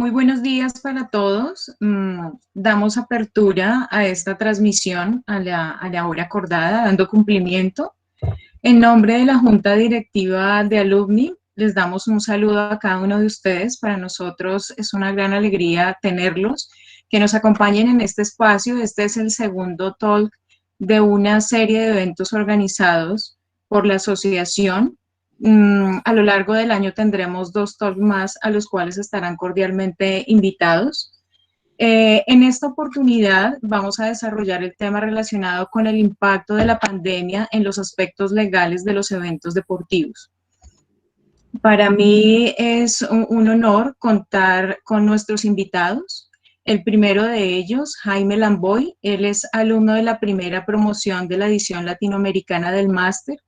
Muy buenos días para todos. Damos apertura a esta transmisión a la hora acordada, dando cumplimiento. En nombre de la Junta Directiva de Alumni, les damos un saludo a cada uno de ustedes. Para nosotros es una gran alegría tenerlos, que nos acompañen en este espacio. Este es el segundo talk de una serie de eventos organizados por la asociación. A lo largo del año tendremos 2 talks más a los cuales estarán cordialmente invitados. En esta oportunidad vamos a desarrollar el tema relacionado con el impacto de la pandemia en los aspectos legales de los eventos deportivos. Para mí es un honor contar con nuestros invitados. El primero de ellos, Jaime Lamboy, él es alumno de la primera promoción de la edición latinoamericana del máster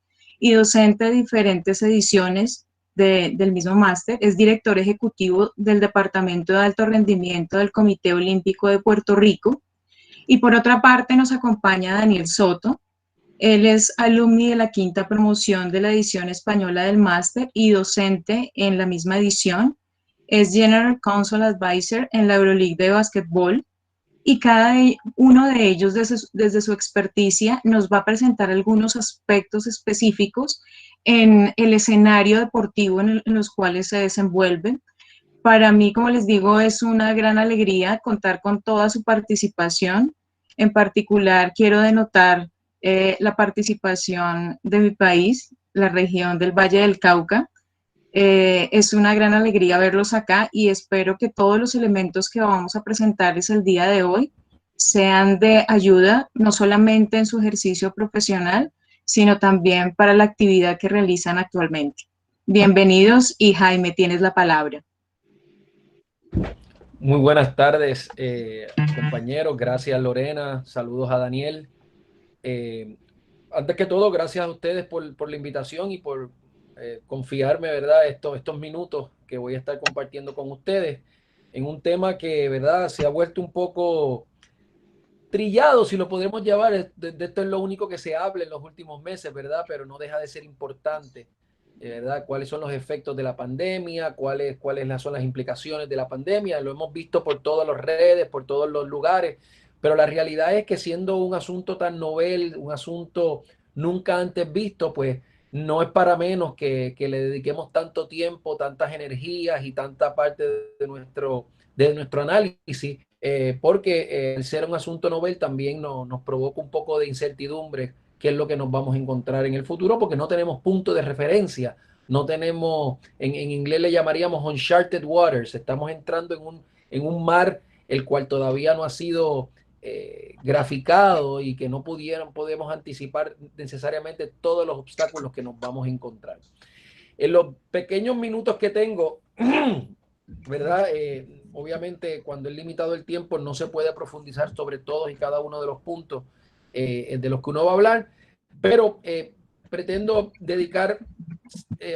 y docente de diferentes ediciones del mismo máster. Es director ejecutivo del Departamento de Alto Rendimiento del Comité Olímpico de Puerto Rico. Y por otra parte nos acompaña Daniel Soto. Él es alumni de la quinta promoción de la edición española del máster y docente en la misma edición. Es General Counsel Advisor en la Euroleague de Básquetbol y cada uno de ellos desde su experticia nos va a presentar algunos aspectos específicos en el escenario deportivo en los cuales se desenvuelven. Para mí, como les digo, es una gran alegría contar con toda su participación. En particular, quiero denotar la participación de mi país, la región del Valle del Cauca. Es una gran alegría verlos acá y espero que todos los elementos que vamos a presentarles el día de hoy sean de ayuda, no solamente en su ejercicio profesional, sino también para la actividad que realizan actualmente. Bienvenidos y Jaime, tienes la palabra. Muy buenas tardes, compañeros. Gracias, Lorena. Saludos a Daniel. Antes que todo, gracias a ustedes por la invitación y por confiarme, ¿verdad? Estos minutos que voy a estar compartiendo con ustedes en un tema que, ¿verdad? Se ha vuelto un poco trillado, si lo podemos llamar. De esto es lo único que se habla en los últimos meses, ¿verdad? Pero no deja de ser importante, ¿verdad? ¿Cuáles son los efectos de la pandemia? ¿Cuáles son las implicaciones de la pandemia? Lo hemos visto por todas las redes, por todos los lugares, pero la realidad es que siendo un asunto tan novel, un asunto nunca antes visto, pues no es para menos que le dediquemos tanto tiempo, tantas energías y tanta parte de nuestro análisis, porque el ser un asunto novel también nos provoca un poco de incertidumbre qué es lo que nos vamos a encontrar en el futuro, porque no tenemos punto de referencia, no tenemos, en inglés le llamaríamos uncharted waters, estamos entrando en un mar el cual todavía no ha sido graficado y que no podemos anticipar necesariamente todos los obstáculos que nos vamos a encontrar. En los pequeños minutos que tengo, ¿verdad? Obviamente, cuando es limitado el tiempo, no se puede profundizar sobre todos y cada uno de los puntos de los que uno va a hablar, pero pretendo dedicar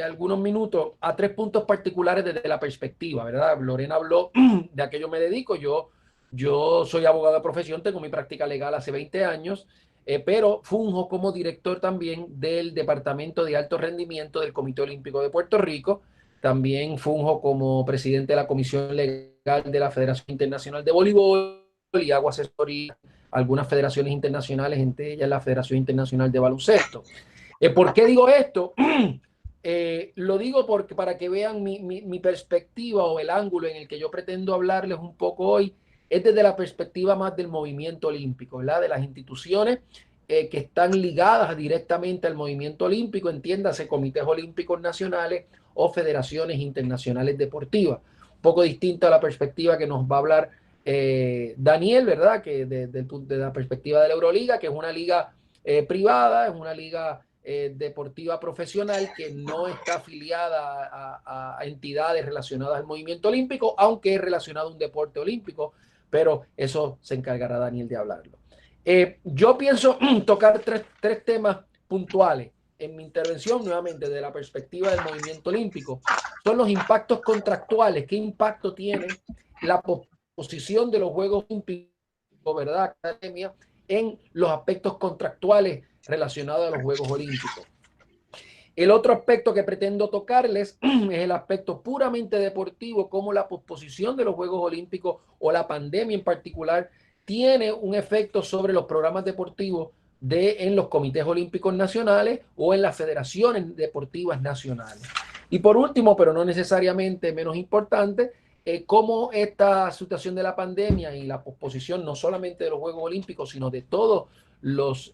algunos minutos a 3 puntos particulares desde la perspectiva, ¿verdad? Lorena habló de a qué yo me dedico. Yo soy abogado de profesión, tengo mi práctica legal hace 20 años, pero funjo como director también del Departamento de Alto Rendimiento del Comité Olímpico de Puerto Rico. También funjo como presidente de la Comisión Legal de la Federación Internacional de Voleibol y hago asesoría a algunas federaciones internacionales, entre ellas la Federación Internacional de Baloncesto. ¿Por qué digo esto? Lo digo porque para que vean mi perspectiva o el ángulo en el que yo pretendo hablarles un poco hoy es desde la perspectiva más del movimiento olímpico, ¿verdad? De las instituciones que están ligadas directamente al movimiento olímpico, entiéndase comités olímpicos nacionales o federaciones internacionales deportivas. Un poco distinta a la perspectiva que nos va a hablar Daniel, ¿verdad? Que de la perspectiva de la Euroliga, que es una liga privada, es una liga deportiva profesional que no está afiliada a entidades relacionadas al movimiento olímpico, aunque es relacionado a un deporte olímpico, pero eso se encargará Daniel de hablarlo. Yo pienso tocar tres temas puntuales en mi intervención, nuevamente de la perspectiva del movimiento olímpico. Son los impactos contractuales. ¿Qué impacto tiene la posposición de los Juegos Olímpicos, ¿verdad, Academia?, en los aspectos contractuales relacionados a los Juegos Olímpicos? El otro aspecto que pretendo tocarles es el aspecto puramente deportivo, cómo la posposición de los Juegos Olímpicos o la pandemia en particular tiene un efecto sobre los programas deportivos en los comités olímpicos nacionales o en las federaciones deportivas nacionales. Y por último, pero no necesariamente menos importante, cómo esta situación de la pandemia y la posposición no solamente de los Juegos Olímpicos, sino de todos los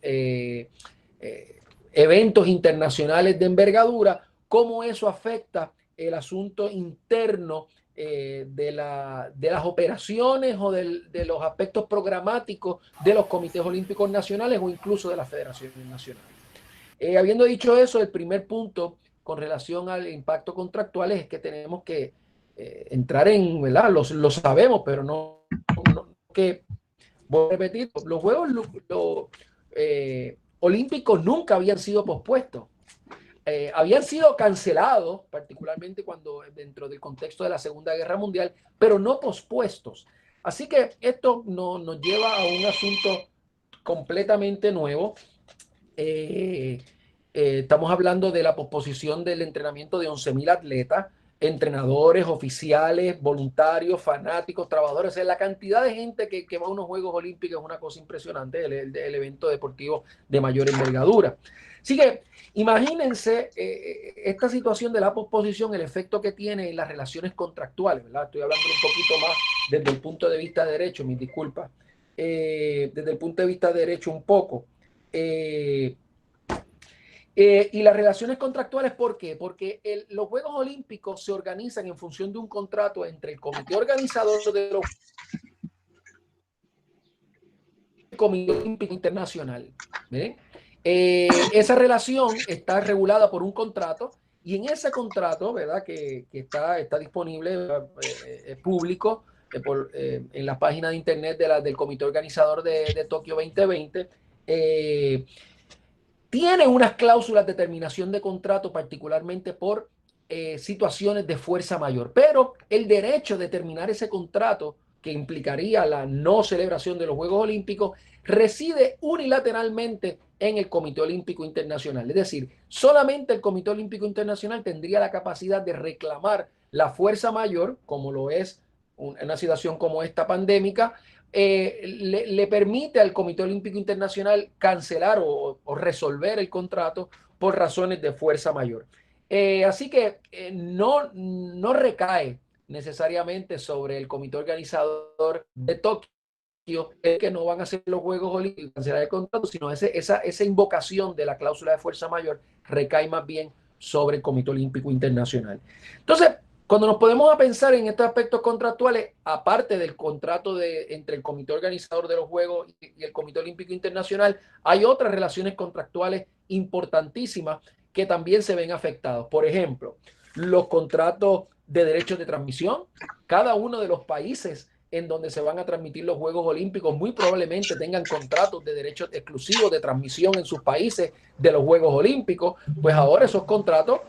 eventos internacionales de envergadura, cómo eso afecta el asunto interno de las operaciones o de los aspectos programáticos de los comités olímpicos nacionales o incluso de las federaciones nacionales. Habiendo dicho eso, el primer punto con relación al impacto contractual es que tenemos que entrar en, ¿verdad? Lo sabemos, pero no que, voy a repetir, los Juegos Olímpicos nunca habían sido pospuestos. Habían sido cancelados, particularmente cuando dentro del contexto de la Segunda Guerra Mundial, pero no pospuestos. Así que esto nos lleva a un asunto completamente nuevo. Estamos hablando de la posposición del entrenamiento de 11,000 atletas, entrenadores, oficiales, voluntarios, fanáticos, trabajadores. O sea, la cantidad de gente que va a unos Juegos Olímpicos es una cosa impresionante, el evento deportivo de mayor envergadura. Así que imagínense esta situación de la posposición, el efecto que tiene en las relaciones contractuales, ¿verdad? Estoy hablando un poquito más desde el punto de vista de derecho, mis disculpas. Desde el punto de vista de derecho un poco. Y las relaciones contractuales, ¿por qué? Porque los Juegos Olímpicos se organizan en función de un contrato entre el comité organizador de los Comité Olímpico Internacional. Esa relación está regulada por un contrato y en ese contrato, ¿verdad? Que está disponible, público, en la página de internet del comité organizador de Tokio 2020, tiene unas cláusulas de terminación de contrato, particularmente por situaciones de fuerza mayor, pero el derecho de terminar ese contrato, que implicaría la no celebración de los Juegos Olímpicos, reside unilateralmente en el Comité Olímpico Internacional. Es decir, solamente el Comité Olímpico Internacional tendría la capacidad de reclamar la fuerza mayor, como lo es una situación como esta pandémica, le permite al Comité Olímpico Internacional cancelar o resolver el contrato por razones de fuerza mayor. Así que no recae necesariamente sobre el comité organizador de Tokio el que no van a hacer los Juegos Olímpicos, cancelar el contrato, sino esa invocación de la cláusula de fuerza mayor recae más bien sobre el Comité Olímpico Internacional. Entonces, cuando nos podemos a pensar en estos aspectos contractuales, aparte del contrato entre el comité organizador de los Juegos y el Comité Olímpico Internacional, hay otras relaciones contractuales importantísimas que también se ven afectados. Por ejemplo, los contratos de derechos de transmisión. Cada uno de los países en donde se van a transmitir los Juegos Olímpicos muy probablemente tengan contratos de derechos exclusivos de transmisión en sus países de los Juegos Olímpicos. Pues ahora esos contratos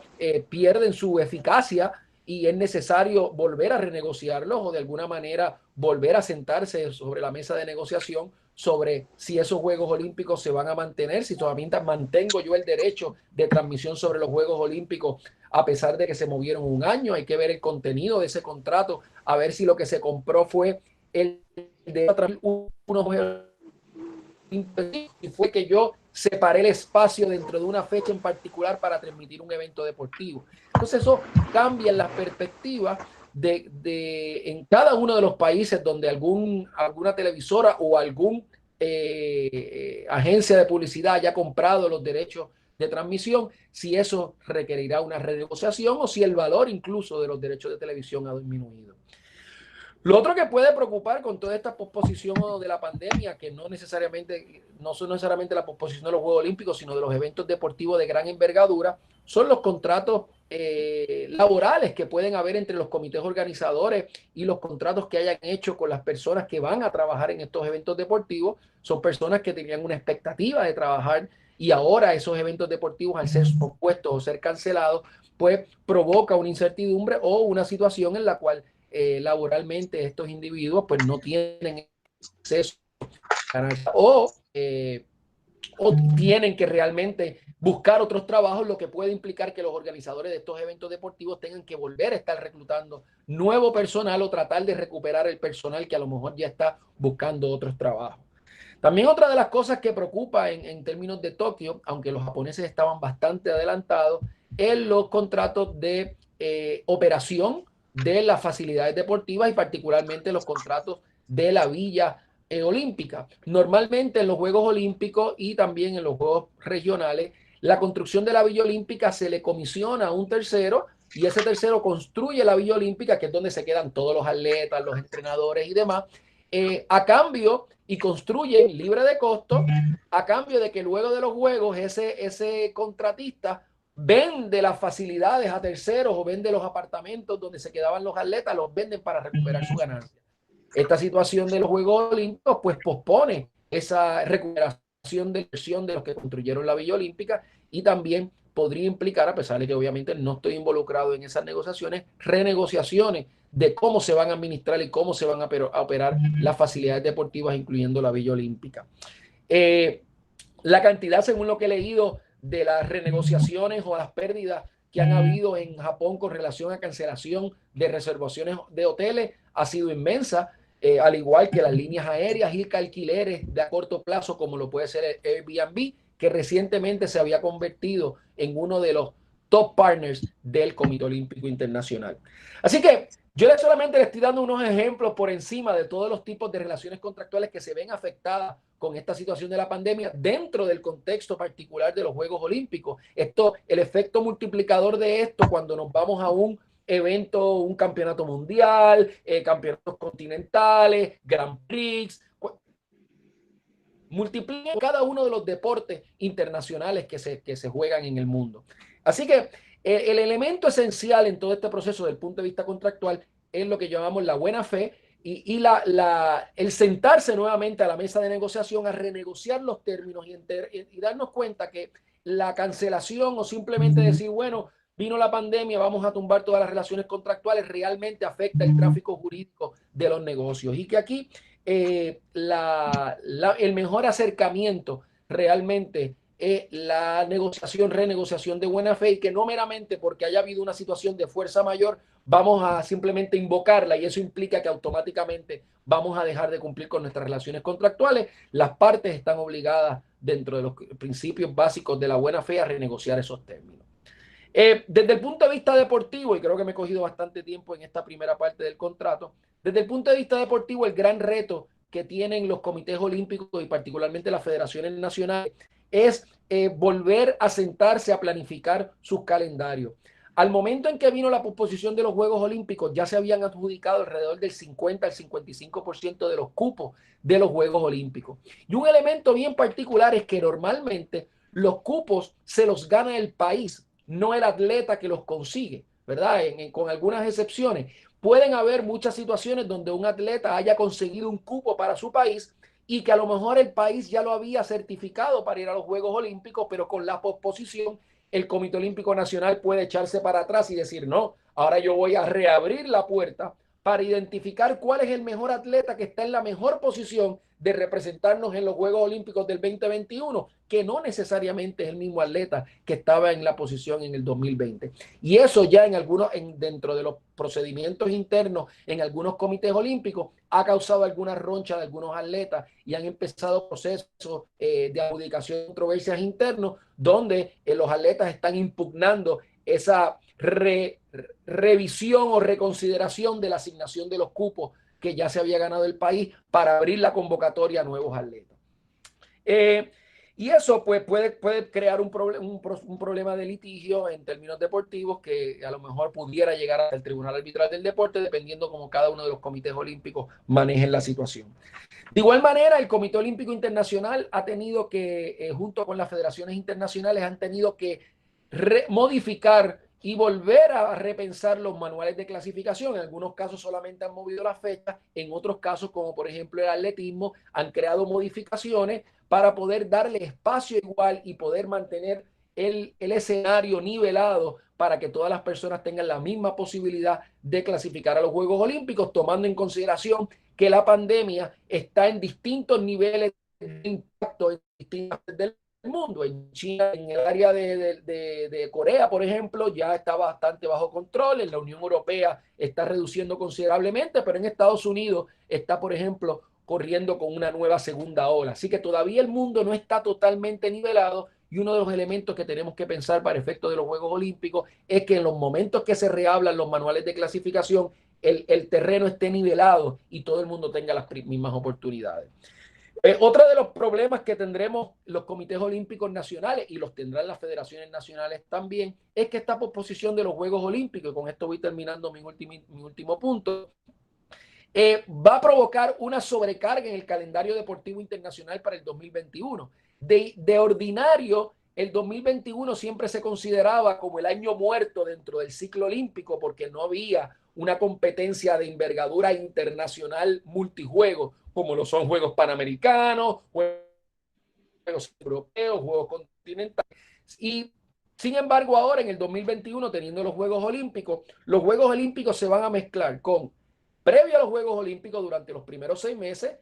pierden su eficacia y es necesario volver a renegociarlos o de alguna manera volver a sentarse sobre la mesa de negociación sobre si esos Juegos Olímpicos se van a mantener, si todavía mantengo yo el derecho de transmisión sobre los Juegos Olímpicos a pesar de que se movieron un año. Hay que ver el contenido de ese contrato, a ver si lo que se compró fue el de unos Juegos Olímpicos y fue que yo separé el espacio dentro de una fecha en particular para transmitir un evento deportivo. Entonces eso cambia las perspectivas en cada uno de los países donde alguna televisora o algún agencia de publicidad haya comprado los derechos de transmisión, si eso requerirá una renegociación o si el valor incluso de los derechos de televisión ha disminuido. Lo otro que puede preocupar con toda esta posposición de la pandemia, que no son necesariamente la posposición de los Juegos Olímpicos, sino de los eventos deportivos de gran envergadura, son los contratos laborales que pueden haber entre los comités organizadores y los contratos que hayan hecho con las personas que van a trabajar en estos eventos deportivos. Son personas que tenían una expectativa de trabajar y ahora esos eventos deportivos, al ser pospuestos o ser cancelados, pues provoca una incertidumbre o una situación en la cual laboralmente estos individuos pues no tienen acceso o tienen que realmente buscar otros trabajos, lo que puede implicar que los organizadores de estos eventos deportivos tengan que volver a estar reclutando nuevo personal o tratar de recuperar el personal que a lo mejor ya está buscando otros trabajos. También otra de las cosas que preocupa en términos de Tokio, aunque los japoneses estaban bastante adelantados, es los contratos de operación de las facilidades deportivas y particularmente los contratos de la villa olímpica. Normalmente en los Juegos Olímpicos y también en los Juegos regionales, la construcción de la villa olímpica se le comisiona a un tercero y ese tercero construye la villa olímpica, que es donde se quedan todos los atletas, los entrenadores y demás, a cambio, y construyen libre de costo, a cambio de que luego de los juegos ese contratista vende las facilidades a terceros o vende los apartamentos donde se quedaban los atletas, los venden para recuperar su ganancia. Esta situación de los Juegos Olímpicos pues pospone esa recuperación de inversión de los que construyeron la Villa Olímpica y también podría implicar, a pesar de que obviamente no estoy involucrado en esas negociaciones, renegociaciones de cómo se van a administrar y cómo se van a operar las facilidades deportivas, incluyendo la Villa Olímpica. La cantidad, según lo que he leído, de las renegociaciones o las pérdidas que han habido en Japón con relación a cancelación de reservaciones de hoteles ha sido inmensa, al igual que las líneas aéreas y alquileres de a corto plazo, como lo puede ser el Airbnb, que recientemente se había convertido en uno de los top partners del Comité Olímpico Internacional. Así que yo solamente le estoy dando unos ejemplos por encima de todos los tipos de relaciones contractuales que se ven afectadas con esta situación de la pandemia dentro del contexto particular de los Juegos Olímpicos. El efecto multiplicador de esto cuando nos vamos a un evento, un campeonato mundial, campeonatos continentales, Grand Prix, multiplica cada uno de los deportes internacionales que se juegan en el mundo. Así que el elemento esencial en todo este proceso desde el punto de vista contractual es lo que llamamos la buena fe y el sentarse nuevamente a la mesa de negociación a renegociar los términos y darnos cuenta que la cancelación o simplemente decir, bueno, vino la pandemia, vamos a tumbar todas las relaciones contractuales, realmente afecta el tráfico jurídico de los negocios. Y que aquí el mejor acercamiento realmente es la negociación, renegociación de buena fe y que no meramente porque haya habido una situación de fuerza mayor vamos a simplemente invocarla y eso implica que automáticamente vamos a dejar de cumplir con nuestras relaciones contractuales. Las partes están obligadas dentro de los principios básicos de la buena fe a renegociar esos términos. Desde el punto de vista deportivo, y creo que me he cogido bastante tiempo en esta primera parte del contrato, desde el punto de vista deportivo, el gran reto que tienen los comités olímpicos y particularmente las federaciones nacionales es volver a sentarse a planificar sus calendarios. Al momento en que vino la posposición de los Juegos Olímpicos, ya se habían adjudicado alrededor del 50 al 55% de los cupos de los Juegos Olímpicos. Y un elemento bien particular es que normalmente los cupos se los gana el país, no el atleta que los consigue, ¿verdad? Con algunas excepciones. Pueden haber muchas situaciones donde un atleta haya conseguido un cupo para su país y que a lo mejor el país ya lo había certificado para ir a los Juegos Olímpicos, pero con la posposición el Comité Olímpico Nacional puede echarse para atrás y decir, no, ahora yo voy a reabrir la puerta para identificar cuál es el mejor atleta que está en la mejor posición de representarnos en los Juegos Olímpicos del 2021, que no necesariamente es el mismo atleta que estaba en la posición en el 2020. Y eso ya dentro de los procedimientos internos en algunos comités olímpicos ha causado alguna roncha de algunos atletas y han empezado procesos de adjudicación de controversias internos donde los atletas están impugnando esa revisión o reconsideración de la asignación de los cupos que ya se había ganado el país para abrir la convocatoria a nuevos atletas. Y eso pues puede crear un problema de litigio en términos deportivos que a lo mejor pudiera llegar hasta el Tribunal Arbitral del Deporte, dependiendo cómo cada uno de los comités olímpicos manejen la situación. De igual manera, el Comité Olímpico Internacional ha tenido que, junto con las federaciones internacionales, han tenido que modificar y volver a repensar los manuales de clasificación. En algunos casos solamente han movido las fechas, en otros casos, como por ejemplo el atletismo, han creado modificaciones para poder darle espacio igual y poder mantener el escenario nivelado para que todas las personas tengan la misma posibilidad de clasificar a los Juegos Olímpicos, tomando en consideración que la pandemia está en distintos niveles de impacto en distintas partes del mundo. En China, en el área de Corea, por ejemplo, ya está bastante bajo control. En la Unión Europea está reduciendo considerablemente, pero en Estados Unidos está, por ejemplo, corriendo con una nueva segunda ola. Así que todavía el mundo no está totalmente nivelado, y uno de los elementos que tenemos que pensar para efectos de los Juegos Olímpicos es que en los momentos que se rehablan los manuales de clasificación, el terreno esté nivelado y todo el mundo tenga las mismas oportunidades. Otro de los problemas que tendremos los comités olímpicos nacionales, y los tendrán las federaciones nacionales también, es que esta posposición de los Juegos Olímpicos, y con esto voy terminando mi último punto, va a provocar una sobrecarga en el calendario deportivo internacional para el 2021. De ordinario, el 2021 siempre se consideraba como el año muerto dentro del ciclo olímpico, porque no había una competencia de envergadura internacional multijuegos, como lo son Juegos Panamericanos, Juegos Europeos, Juegos Continentales. Y sin embargo, ahora en el 2021, teniendo los Juegos Olímpicos se van a mezclar con, previo a los Juegos Olímpicos, durante los primeros 6 meses,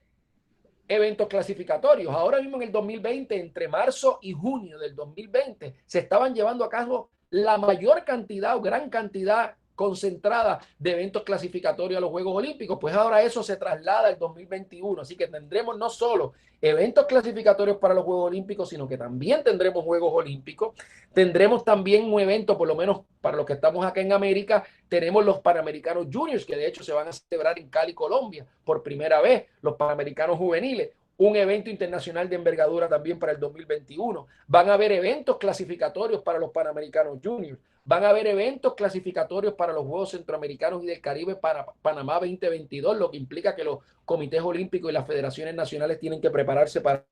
eventos clasificatorios. Ahora mismo en el 2020, entre marzo y junio del 2020, se estaban llevando a cabo la mayor cantidad o gran cantidad concentrada de eventos clasificatorios a los Juegos Olímpicos. Pues ahora eso se traslada al 2021. Así que tendremos no solo eventos clasificatorios para los Juegos Olímpicos, sino que también tendremos Juegos Olímpicos. Tendremos también un evento, por lo menos para los que estamos acá en América, tenemos los Panamericanos Juniors, que de hecho se van a celebrar en Cali, Colombia, por primera vez, los Panamericanos Juveniles, un evento internacional de envergadura también para el 2021. Van a haber eventos clasificatorios para los Panamericanos Juniors. Van a haber eventos clasificatorios para los Juegos Centroamericanos y del Caribe para Panamá 2022, lo que implica que los comités olímpicos y las federaciones nacionales tienen que prepararse para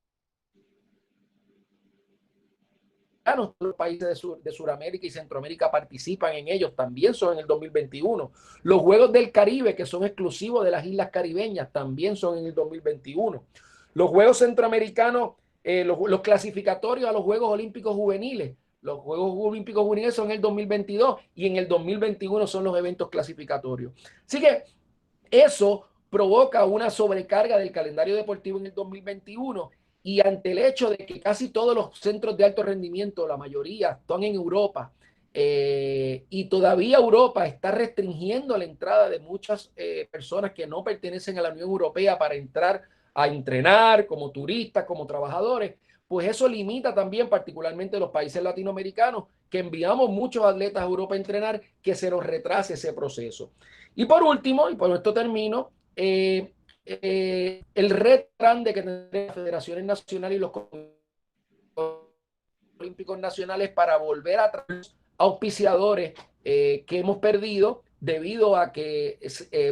los países de Sudamérica y Centroamérica participan en ellos, también son en el 2021. Los Juegos del Caribe, que son exclusivos de las islas caribeñas, también son en el 2021. Los Juegos Centroamericanos, los clasificatorios a los Juegos Olímpicos Juveniles, los Juegos Olímpicos Juveniles son en el 2022 y en el 2021 son los eventos clasificatorios. Así que eso provoca una sobrecarga del calendario deportivo en el 2021, y ante el hecho de que casi todos los centros de alto rendimiento, la mayoría, están en Europa, y todavía Europa está restringiendo la entrada de muchas personas que no pertenecen a la Unión Europea para entrar a entrenar como turistas, como trabajadores, pues eso limita también particularmente los países latinoamericanos, que enviamos muchos atletas a Europa a entrenar, que se nos retrase ese proceso. Y por último, y por esto termino, el reto grande que tendrán las federaciones nacionales y los olímpicos nacionales para volver a traer auspiciadores que hemos perdido debido a que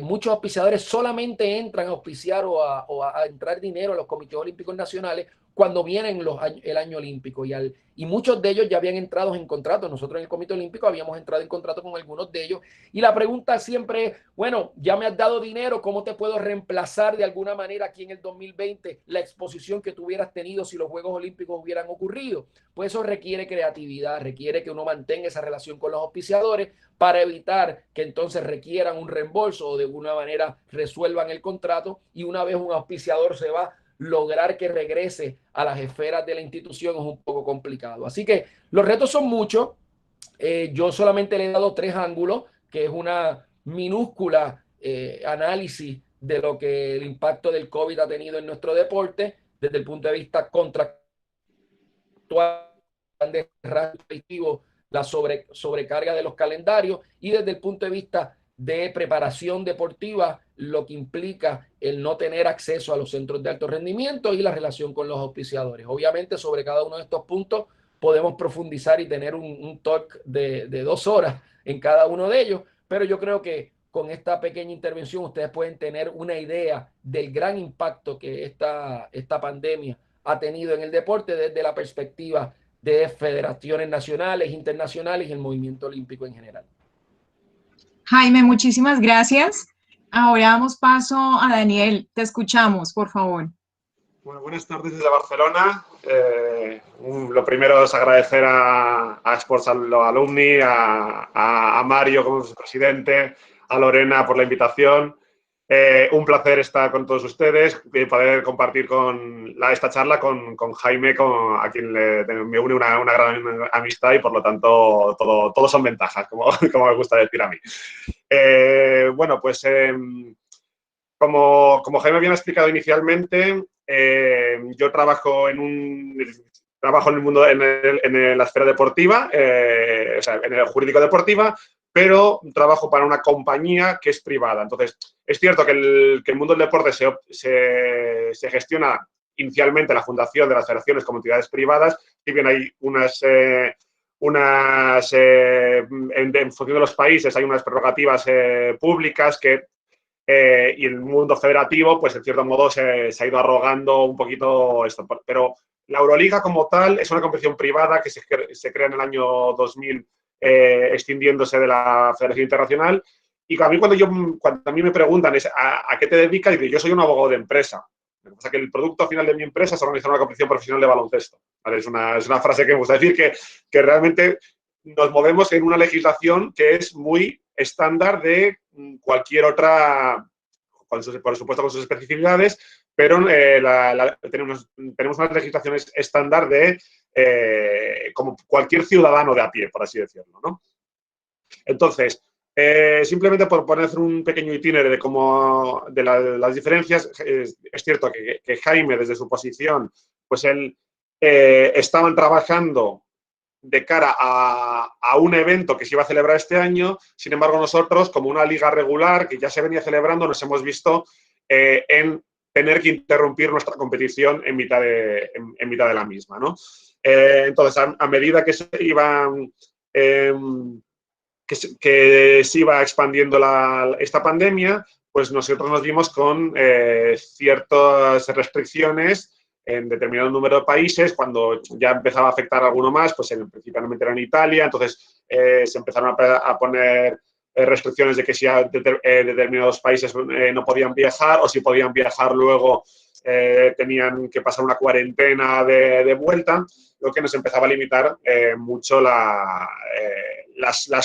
muchos auspiciadores solamente entran a auspiciar o a entrar dinero a los comités olímpicos nacionales cuando vienen el año olímpico, y muchos de ellos ya habían entrado en contrato. Nosotros en el Comité Olímpico habíamos entrado en contrato con algunos de ellos, y la pregunta siempre es, bueno, ya me has dado dinero, ¿cómo te puedo reemplazar de alguna manera aquí en el 2020 la exposición que tú hubieras tenido si los Juegos Olímpicos hubieran ocurrido? Pues eso requiere creatividad, requiere que uno mantenga esa relación con los auspiciadores para evitar que entonces requieran un reembolso o de alguna manera resuelvan el contrato, y una vez un auspiciador se va, lograr que regrese a las esferas de la institución es un poco complicado. Así que los retos son muchos. Yo solamente le he dado 3 ángulos, que es una minúscula análisis de lo que el impacto del COVID ha tenido en nuestro deporte, desde el punto de vista contractual, la sobrecarga de los calendarios, y desde el punto de vista de preparación deportiva, lo que implica el no tener acceso a los centros de alto rendimiento y la relación con los auspiciadores. Obviamente, sobre cada uno de estos puntos podemos profundizar y tener un talk de 2 horas en cada uno de ellos, pero yo creo que con esta pequeña intervención ustedes pueden tener una idea del gran impacto que esta pandemia ha tenido en el deporte desde la perspectiva de federaciones nacionales, internacionales y el movimiento olímpico en general. Jaime, muchísimas gracias. Ahora damos paso a Daniel. Te escuchamos, por favor. Bueno, buenas tardes desde Barcelona. Lo primero es agradecer a Sports Alumni, a Mario como su presidente, a Lorena por la invitación. Un placer estar con todos ustedes y poder compartir esta charla con Jaime, a quien me une una gran amistad y, por lo tanto, todo son ventajas, como me gusta decir a mí. Bueno, pues como Jaime bien ha explicado inicialmente, yo trabajo en el mundo, en la esfera deportiva, o sea, en el jurídico deportiva, pero trabajo para una compañía que es privada. Entonces, es cierto que el mundo del deporte se gestiona inicialmente la fundación de las federaciones como entidades privadas, si bien hay en función de los países, hay unas prerrogativas públicas y el mundo federativo, pues en cierto modo se ha ido arrogando un poquito esto. Pero la Euroliga como tal es una competición privada que se crea en el año 2000, extinguiéndose de la Federación Internacional. Y a mí cuando a mí me preguntan ¿a qué te dedicas? Digo, yo soy un abogado de empresa. Lo que pasa es que el producto final de mi empresa es organizar una competición profesional de baloncesto. ¿Vale? Es una frase que me gusta decir, que realmente nos movemos en una legislación que es muy estándar de cualquier otra, por supuesto con sus especificidades, pero tenemos unas legislaciones estándar como cualquier ciudadano de a pie, por así decirlo, ¿no? Entonces, simplemente por poner un pequeño itinerario de las diferencias, es cierto que Jaime, desde su posición, pues él estaban trabajando de cara a un evento que se iba a celebrar este año. Sin embargo, nosotros, como una liga regular que ya se venía celebrando, nos hemos visto en tener que interrumpir nuestra competición en mitad de la misma, ¿no? Entonces, a medida que se iban... que se iba expandiendo esta pandemia, pues nosotros nos vimos con ciertas restricciones en determinado número de países. Cuando ya empezaba a afectar a alguno más, pues principalmente era en Italia, entonces se empezaron a poner restricciones de que si determinados países no podían viajar, o si podían viajar luego tenían que pasar una cuarentena de vuelta, lo que nos empezaba a limitar mucho las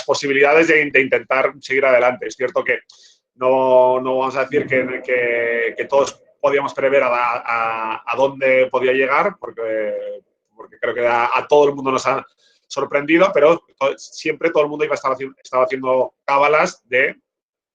posibilidades de intentar seguir adelante. Es cierto que no vamos a decir que todos podíamos prever a dónde podía llegar, porque creo que a todo el mundo nos ha sorprendido, pero siempre todo el mundo estaba haciendo cábalas de,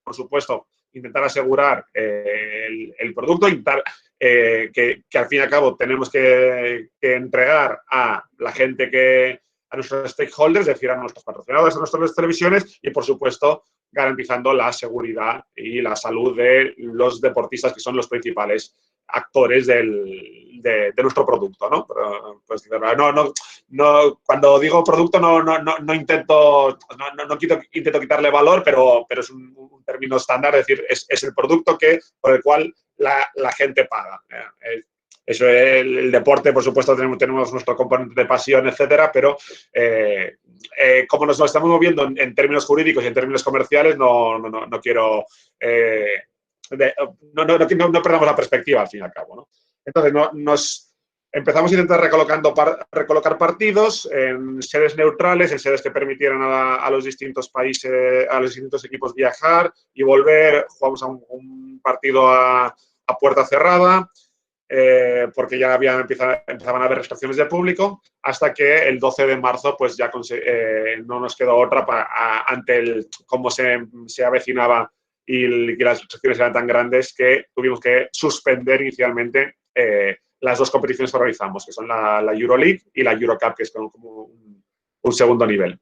por supuesto, intentar asegurar el producto, intentar que al fin y al cabo tenemos que entregar a la gente a nuestros stakeholders, es decir, a nuestros patrocinadores, a nuestras televisiones, y por supuesto garantizando la seguridad y la salud de los deportistas, que son los principales actores de nuestro producto, ¿no? Pero, pues, cuando digo producto intento quitarle valor, pero es un término estándar, es decir, es el producto por el cual la gente paga. Eso es el deporte, por supuesto, tenemos nuestro componente de pasión, etcétera, pero como nos estamos moviendo en términos jurídicos y en términos comerciales, no quiero... no perdamos la perspectiva, al fin y al cabo, ¿no? Entonces, nos empezamos a intentar recolocar partidos en sedes neutrales, en sedes que permitieran a los distintos países, a los distintos equipos viajar y volver. Jugamos a un partido a puerta cerrada, porque ya empezaban a haber restricciones de público, hasta que el 12 de marzo pues ya no nos quedó otra ante cómo se avecinaba y que las restricciones eran tan grandes que tuvimos que suspender inicialmente las dos competiciones que organizamos, que son la EuroLeague y la EuroCup, que es como un segundo nivel.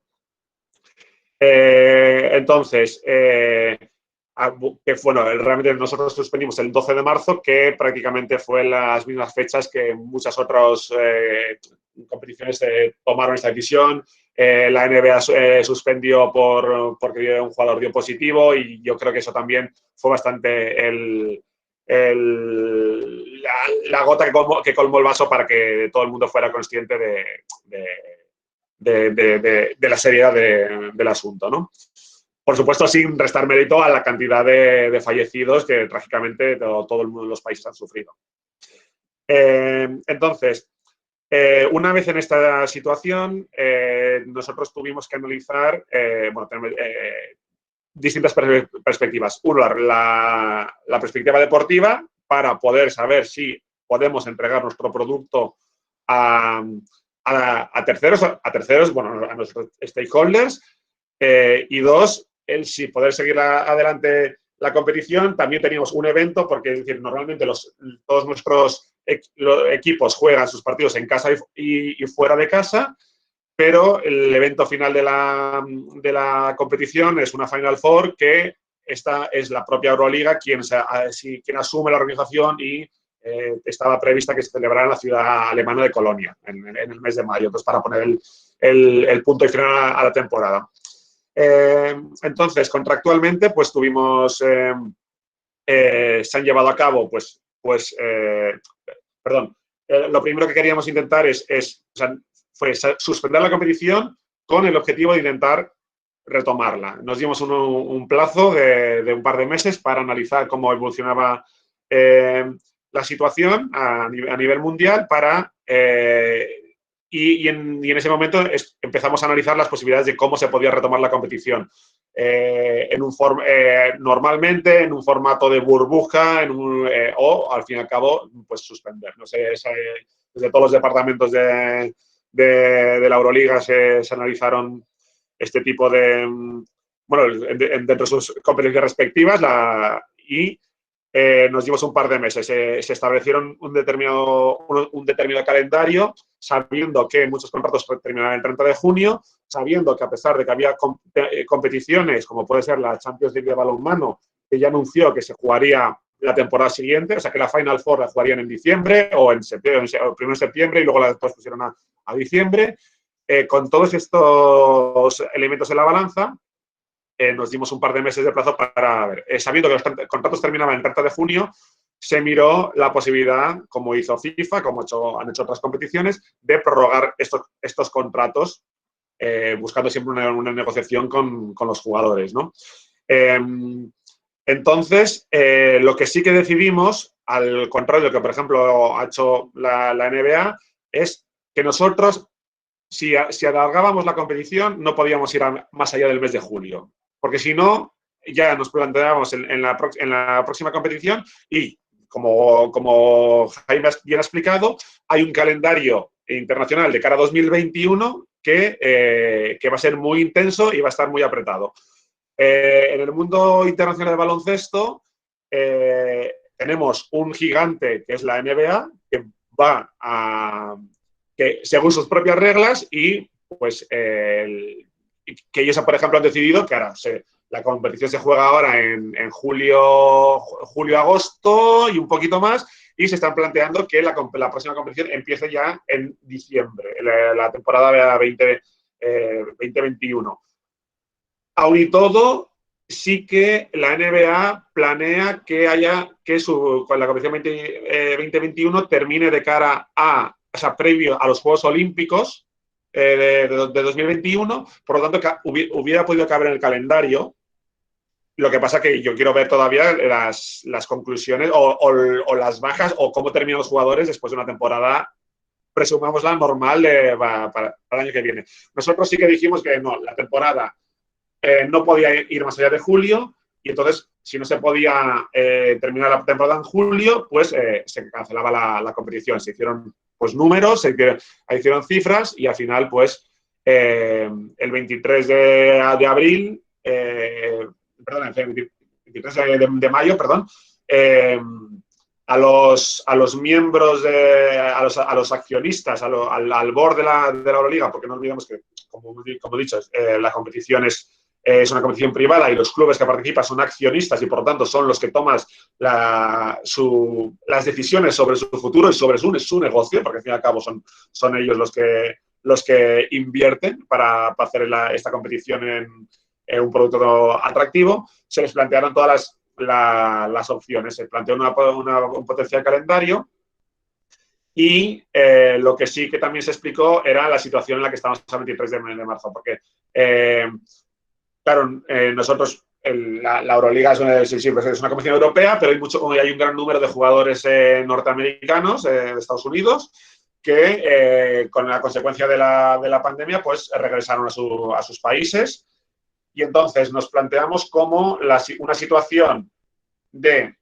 Entonces, que bueno, realmente nosotros suspendimos el 12 de marzo, que prácticamente fue las mismas fechas que muchas otras competiciones tomaron esta decisión. La NBA suspendió porque un jugador dio positivo, y yo creo que eso también fue bastante la gota que colmó el vaso para que todo el mundo fuera consciente de la seriedad del asunto, ¿no? Por supuesto, sin restar mérito a la cantidad de fallecidos que trágicamente todo el mundo de los países han sufrido. Entonces, una vez en esta situación, nosotros tuvimos que analizar, distintas perspectivas. Uno, la perspectiva deportiva, para poder saber si podemos entregar nuestro producto a terceros, bueno, a nuestros stakeholders. Y dos, el si poder seguir adelante la competición. También teníamos un evento, porque es decir, normalmente todos nuestros equipos juegan sus partidos en casa y fuera de casa, pero el evento final de la competición es una Final Four, que esta es la propia Euroliga quien asume la organización, y estaba prevista que se celebrara en la ciudad alemana de Colonia en el mes de mayo, entonces para poner el punto y final a la temporada. Entonces, contractualmente, pues tuvimos, se han llevado a cabo, lo primero que queríamos intentar fue suspender la competición con el objetivo de intentar retomarla. Nos dimos un plazo de un par de meses para analizar cómo evolucionaba la situación a nivel mundial y en ese momento empezamos a analizar las posibilidades de cómo se podía retomar la competición. Normalmente en un formato de burbuja o, al fin y al cabo, pues suspender. No sé, desde todos los departamentos de la Euroliga se analizaron este tipo de... Bueno, dentro de sus competencias respectivas y nos dimos un par de meses. Se establecieron un determinado calendario, sabiendo que muchos contratos terminaban el 30 de junio, sabiendo que a pesar de que había competiciones, como puede ser la Champions League de balonmano, que ya anunció que se jugaría la temporada siguiente, o sea que la Final Four la jugarían en diciembre o en septiembre, primero en septiembre, y luego la pusieron a diciembre. Con todos estos elementos en la balanza, nos dimos un par de meses de plazo para ver. Sabiendo que los contratos terminaban el 30 de junio, se miró la posibilidad, como hizo FIFA, como han hecho otras competiciones, de prorrogar estos contratos, buscando siempre una negociación con los jugadores, ¿no? Entonces, lo que sí que decidimos, al contrario de lo que, por ejemplo, ha hecho la NBA, es que nosotros, si alargábamos la competición, no podíamos ir más allá del mes de julio. Porque si no, ya nos planteábamos en la próxima competición y, como Jaime bien ha explicado, hay un calendario internacional de cara a 2021 que va a ser muy intenso y va a estar muy apretado. En el mundo internacional de baloncesto tenemos un gigante que es la NBA, que según sus propias reglas, y pues que ellos, por ejemplo, han decidido que ahora la competición se juega ahora en julio-agosto y un poquito más, y se están planteando que la próxima competición empiece ya en diciembre, la temporada 2021. Aún y todo, sí que la NBA planea que con la competición 2021 termine de cara previo a los Juegos Olímpicos de 2021, por lo tanto, hubiera podido caber en el calendario. Lo que pasa que yo quiero ver todavía las conclusiones o las bajas, o cómo terminan los jugadores después de una temporada, presumamos la normal para el año que viene. Nosotros sí que dijimos que no, la temporada no podía ir más allá de julio, y entonces, si no se podía terminar la temporada en julio, pues se cancelaba la competición. Se hicieron pues números, se hicieron cifras, y al final, pues, el 23 de abril, perdón, el 23 de mayo, perdón, a los miembros, a los accionistas, al board de la Euroliga, porque no olvidemos que, como he dicho, la competición es una competición privada y los clubes que participan son accionistas y, por lo tanto, son los que toman las decisiones sobre su futuro y sobre su negocio, porque al fin y al cabo son ellos los que invierten para hacer esta competición en un producto atractivo. Se les plantearon todas las opciones. Se planteó un potencial calendario, y lo que sí que también se explicó era la situación en la que estamos el 23 de marzo, porque claro, nosotros, la Euroliga es una competición europea, pero hay un gran número de jugadores norteamericanos, de Estados Unidos, que con la consecuencia de la pandemia, pues regresaron a sus países. y entonces nos planteamos como una situación de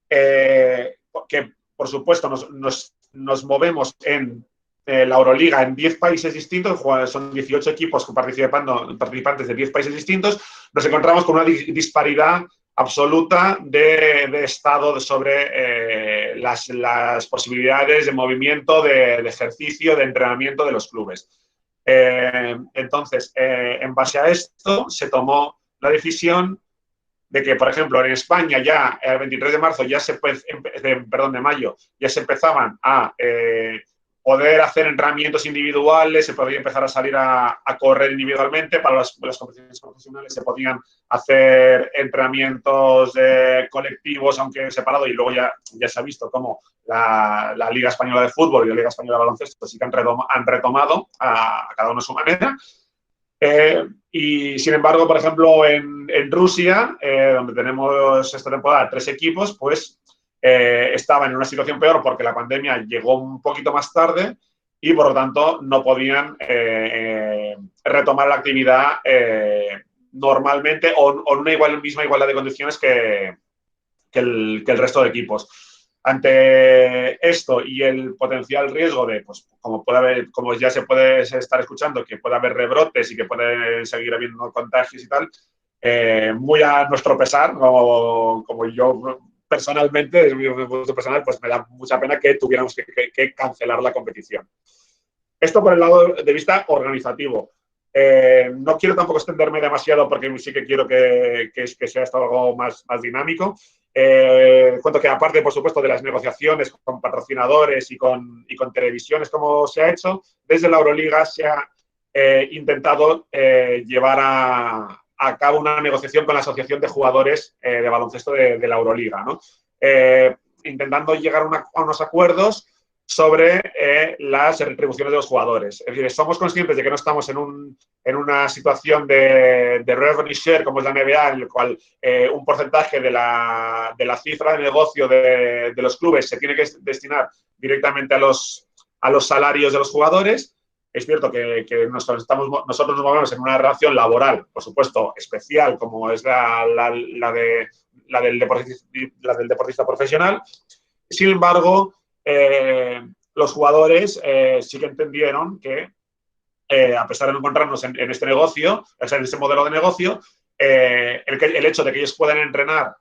que, por supuesto, nos movemos en la Euroliga en 10 países distintos, son 18 equipos participantes de 10 países distintos, nos encontramos con una disparidad absoluta de estado sobre las posibilidades de movimiento, de ejercicio, de entrenamiento de los clubes. Entonces, en base a esto, se tomó la decisión de que, por ejemplo, en España ya el 23 de marzo, de mayo, ya se empezaban a poder hacer entrenamientos individuales, se podía empezar a salir a correr individualmente. Para las competiciones profesionales se podían hacer entrenamientos colectivos, aunque separados, y luego ya se ha visto cómo la Liga Española de Fútbol y la Liga Española de Baloncesto sí que han retomado a cada uno a su manera. Y sin embargo, por ejemplo, en Rusia, donde tenemos esta temporada 3 equipos, pues estaba en una situación peor porque la pandemia llegó un poquito más tarde y por lo tanto no podían retomar la actividad normalmente o en una misma igualdad de condiciones que el resto de equipos. Ante esto y el potencial riesgo de, pues, como ya se puede estar escuchando, que puede haber rebrotes y que puede seguir habiendo contagios y tal, muy a nuestro pesar, como yo personalmente, desde mi punto personal, pues me da mucha pena que tuviéramos que cancelar la competición. Esto por el lado de vista organizativo. No quiero tampoco extenderme demasiado porque sí que quiero que sea esto algo más dinámico. Cuento que aparte, por supuesto, de las negociaciones con patrocinadores y con televisiones, como se ha hecho, desde la Euroliga se ha intentado llevar a cabo una negociación con la Asociación de Jugadores de Baloncesto de la Euroliga, ¿no? Intentando llegar a unos acuerdos sobre las retribuciones de los jugadores. Es decir, somos conscientes de que no estamos en una situación de revenue share como es la NBA, en el cual un porcentaje de la cifra de negocio de los clubes se tiene que destinar directamente a los salarios de los jugadores. Es cierto que nosotros nos movemos en una relación laboral, por supuesto, especial, como es la del deportista profesional. Sin embargo, los jugadores sí que entendieron que, a pesar de no encontrarnos en este negocio, o sea, en este modelo de negocio, el hecho de que ellos puedan entrenar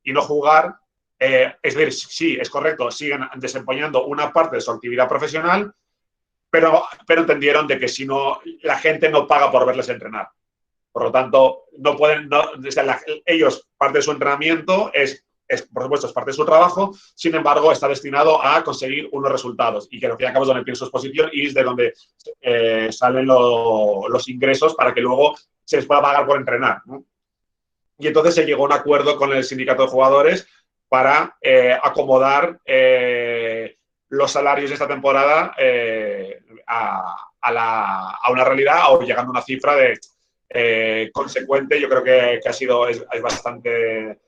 y no jugar, es decir, sí, es correcto, siguen desempeñando una parte de su actividad profesional, pero entendieron de que si no, la gente no paga por verles entrenar. Por lo tanto, no pueden, ellos, parte de su entrenamiento por supuesto, es parte de su trabajo, sin embargo, está destinado a conseguir unos resultados y que al fin y al cabo es donde tiene su exposición y es de donde salen los ingresos para que luego se les pueda pagar por entrenar, ¿no? Y entonces se llegó a un acuerdo con el sindicato de jugadores para acomodar los salarios de esta temporada a una realidad o llegando a una cifra consecuente. Yo creo que es bastante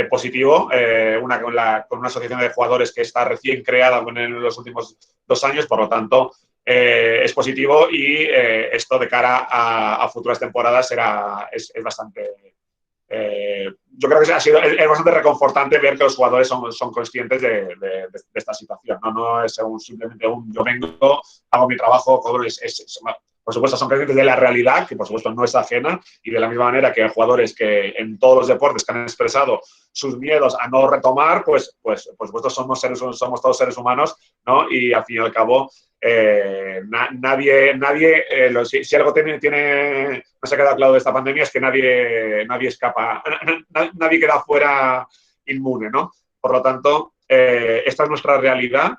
positivo, con una asociación de jugadores que está recién creada en los últimos 2 años, por lo tanto, es positivo y esto de cara a futuras temporadas es bastante... yo creo que es bastante reconfortante ver que los jugadores son conscientes de esta situación. No es simplemente yo vengo, hago mi trabajo, cobro, por supuesto, son conscientes de la realidad, que por supuesto no es ajena, y de la misma manera que hay jugadores que en todos los deportes que han expresado sus miedos a no retomar, pues por supuesto somos todos seres humanos, ¿no? Y al fin y al cabo, nadie si algo no se ha quedado claro de esta pandemia es que nadie escapa, nadie queda fuera inmune, ¿no? Por lo tanto, esta es nuestra realidad.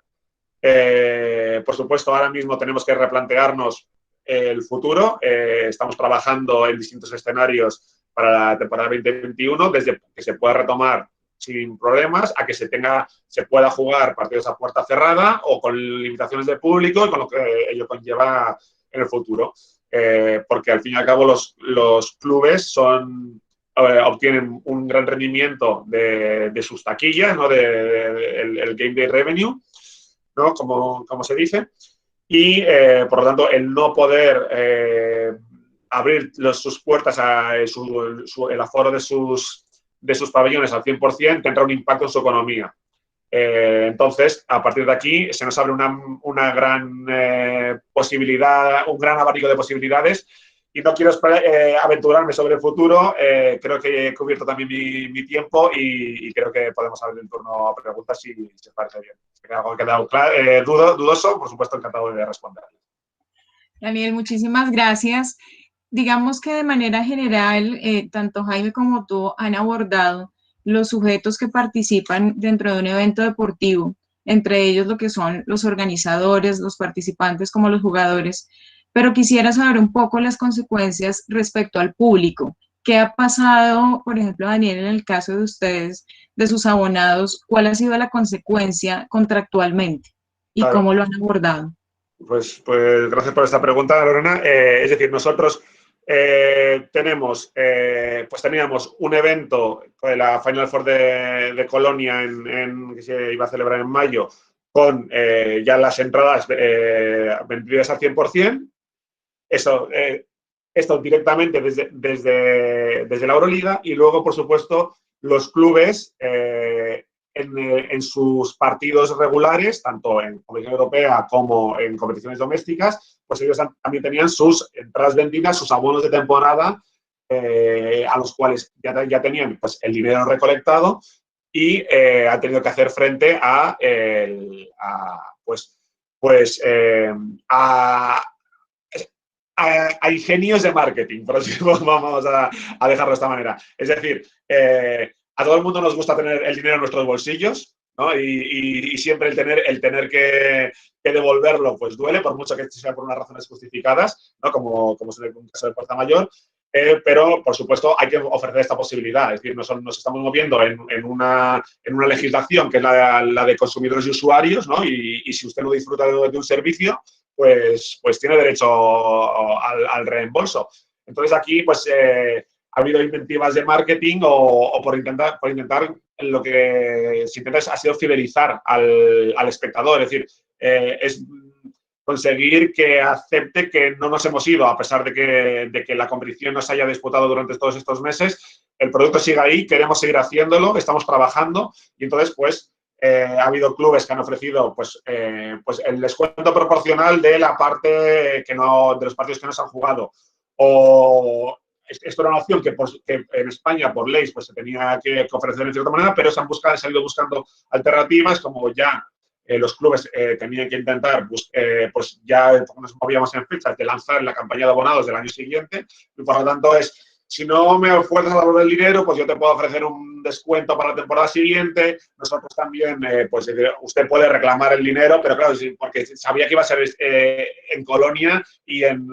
Por supuesto, ahora mismo tenemos que replantearnos el futuro. Estamos trabajando en distintos escenarios para la temporada 2021, desde que se pueda retomar sin problemas a que se pueda jugar partidos a puerta cerrada o con limitaciones de público y con lo que ello conlleva en el futuro. Porque al fin y al cabo los clubes obtienen un gran rendimiento de sus taquillas, ¿no? El Game Day Revenue, ¿no? Como se dice. Y, por lo tanto, el no poder abrir sus puertas, el aforo de sus pabellones al 100%, tendrá un impacto en su economía. Entonces, a partir de aquí, se nos abre una gran posibilidad, un gran abanico de posibilidades. Y no quiero aventurarme sobre el futuro. Creo que he cubierto también mi tiempo y creo que podemos abrir el turno a preguntas si os parece bien. Si algo ha quedado claro, dudoso, por supuesto, encantado de responder. Daniel, muchísimas gracias. Digamos que de manera general, tanto Jaime como tú han abordado los sujetos que participan dentro de un evento deportivo, entre ellos lo que son los organizadores, los participantes como los jugadores, pero quisiera saber un poco las consecuencias respecto al público. ¿Qué ha pasado, por ejemplo, Daniel, en el caso de ustedes, de sus abonados? ¿Cuál ha sido la consecuencia contractualmente y Claro. cómo lo han abordado? Pues gracias por esta pregunta, Lorena. Es decir, nosotros teníamos un evento, la Final Four de Colonia, que se iba a celebrar en mayo, con ya las entradas vendidas al 100%. Esto directamente desde la Euroliga, y luego, por supuesto, los clubes en sus partidos regulares, tanto en competición europea como en competiciones domésticas, pues ellos también tenían sus entradas vendidas, sus abonos de temporada, a los cuales ya tenían pues, el dinero recolectado y han tenido que hacer frente a ingenios de marketing, por así vamos a dejarlo de esta manera. Es decir, a todo el mundo nos gusta tener el dinero en nuestros bolsillos, ¿no? Y siempre el tener que devolverlo, pues duele, por mucho que sea por unas razones justificadas, ¿no? Como es el caso de fuerza mayor. Pero, por supuesto, hay que ofrecer esta posibilidad. Es decir, nos estamos moviendo en una legislación que es la de consumidores y usuarios, ¿no? Y si usted no disfruta de un servicio, pues tiene derecho al reembolso. Entonces, aquí pues ha habido inventivas de marketing o por intentar lo que se intenta ha sido fidelizar al espectador. Es decir, es conseguir que acepte que no nos hemos ido, a pesar de que la competición no se haya disputado durante todos estos meses. El producto sigue ahí, queremos seguir haciéndolo, estamos trabajando y entonces, pues, ha habido clubes que han ofrecido pues el descuento proporcional de la parte de los partidos que no se han jugado. O esto era una opción que en España, por ley, pues se tenía que ofrecer de cierta manera, pero se han ido buscando alternativas, como ya los clubes tenían que intentar, pues ya nos movíamos en fechas de lanzar la campaña de abonados del año siguiente, y por lo tanto si no me fuerzas a devolver el dinero, pues yo te puedo ofrecer un descuento para la temporada siguiente. Nosotros también, pues usted puede reclamar el dinero, pero claro, porque sabía que iba a ser en Colonia y en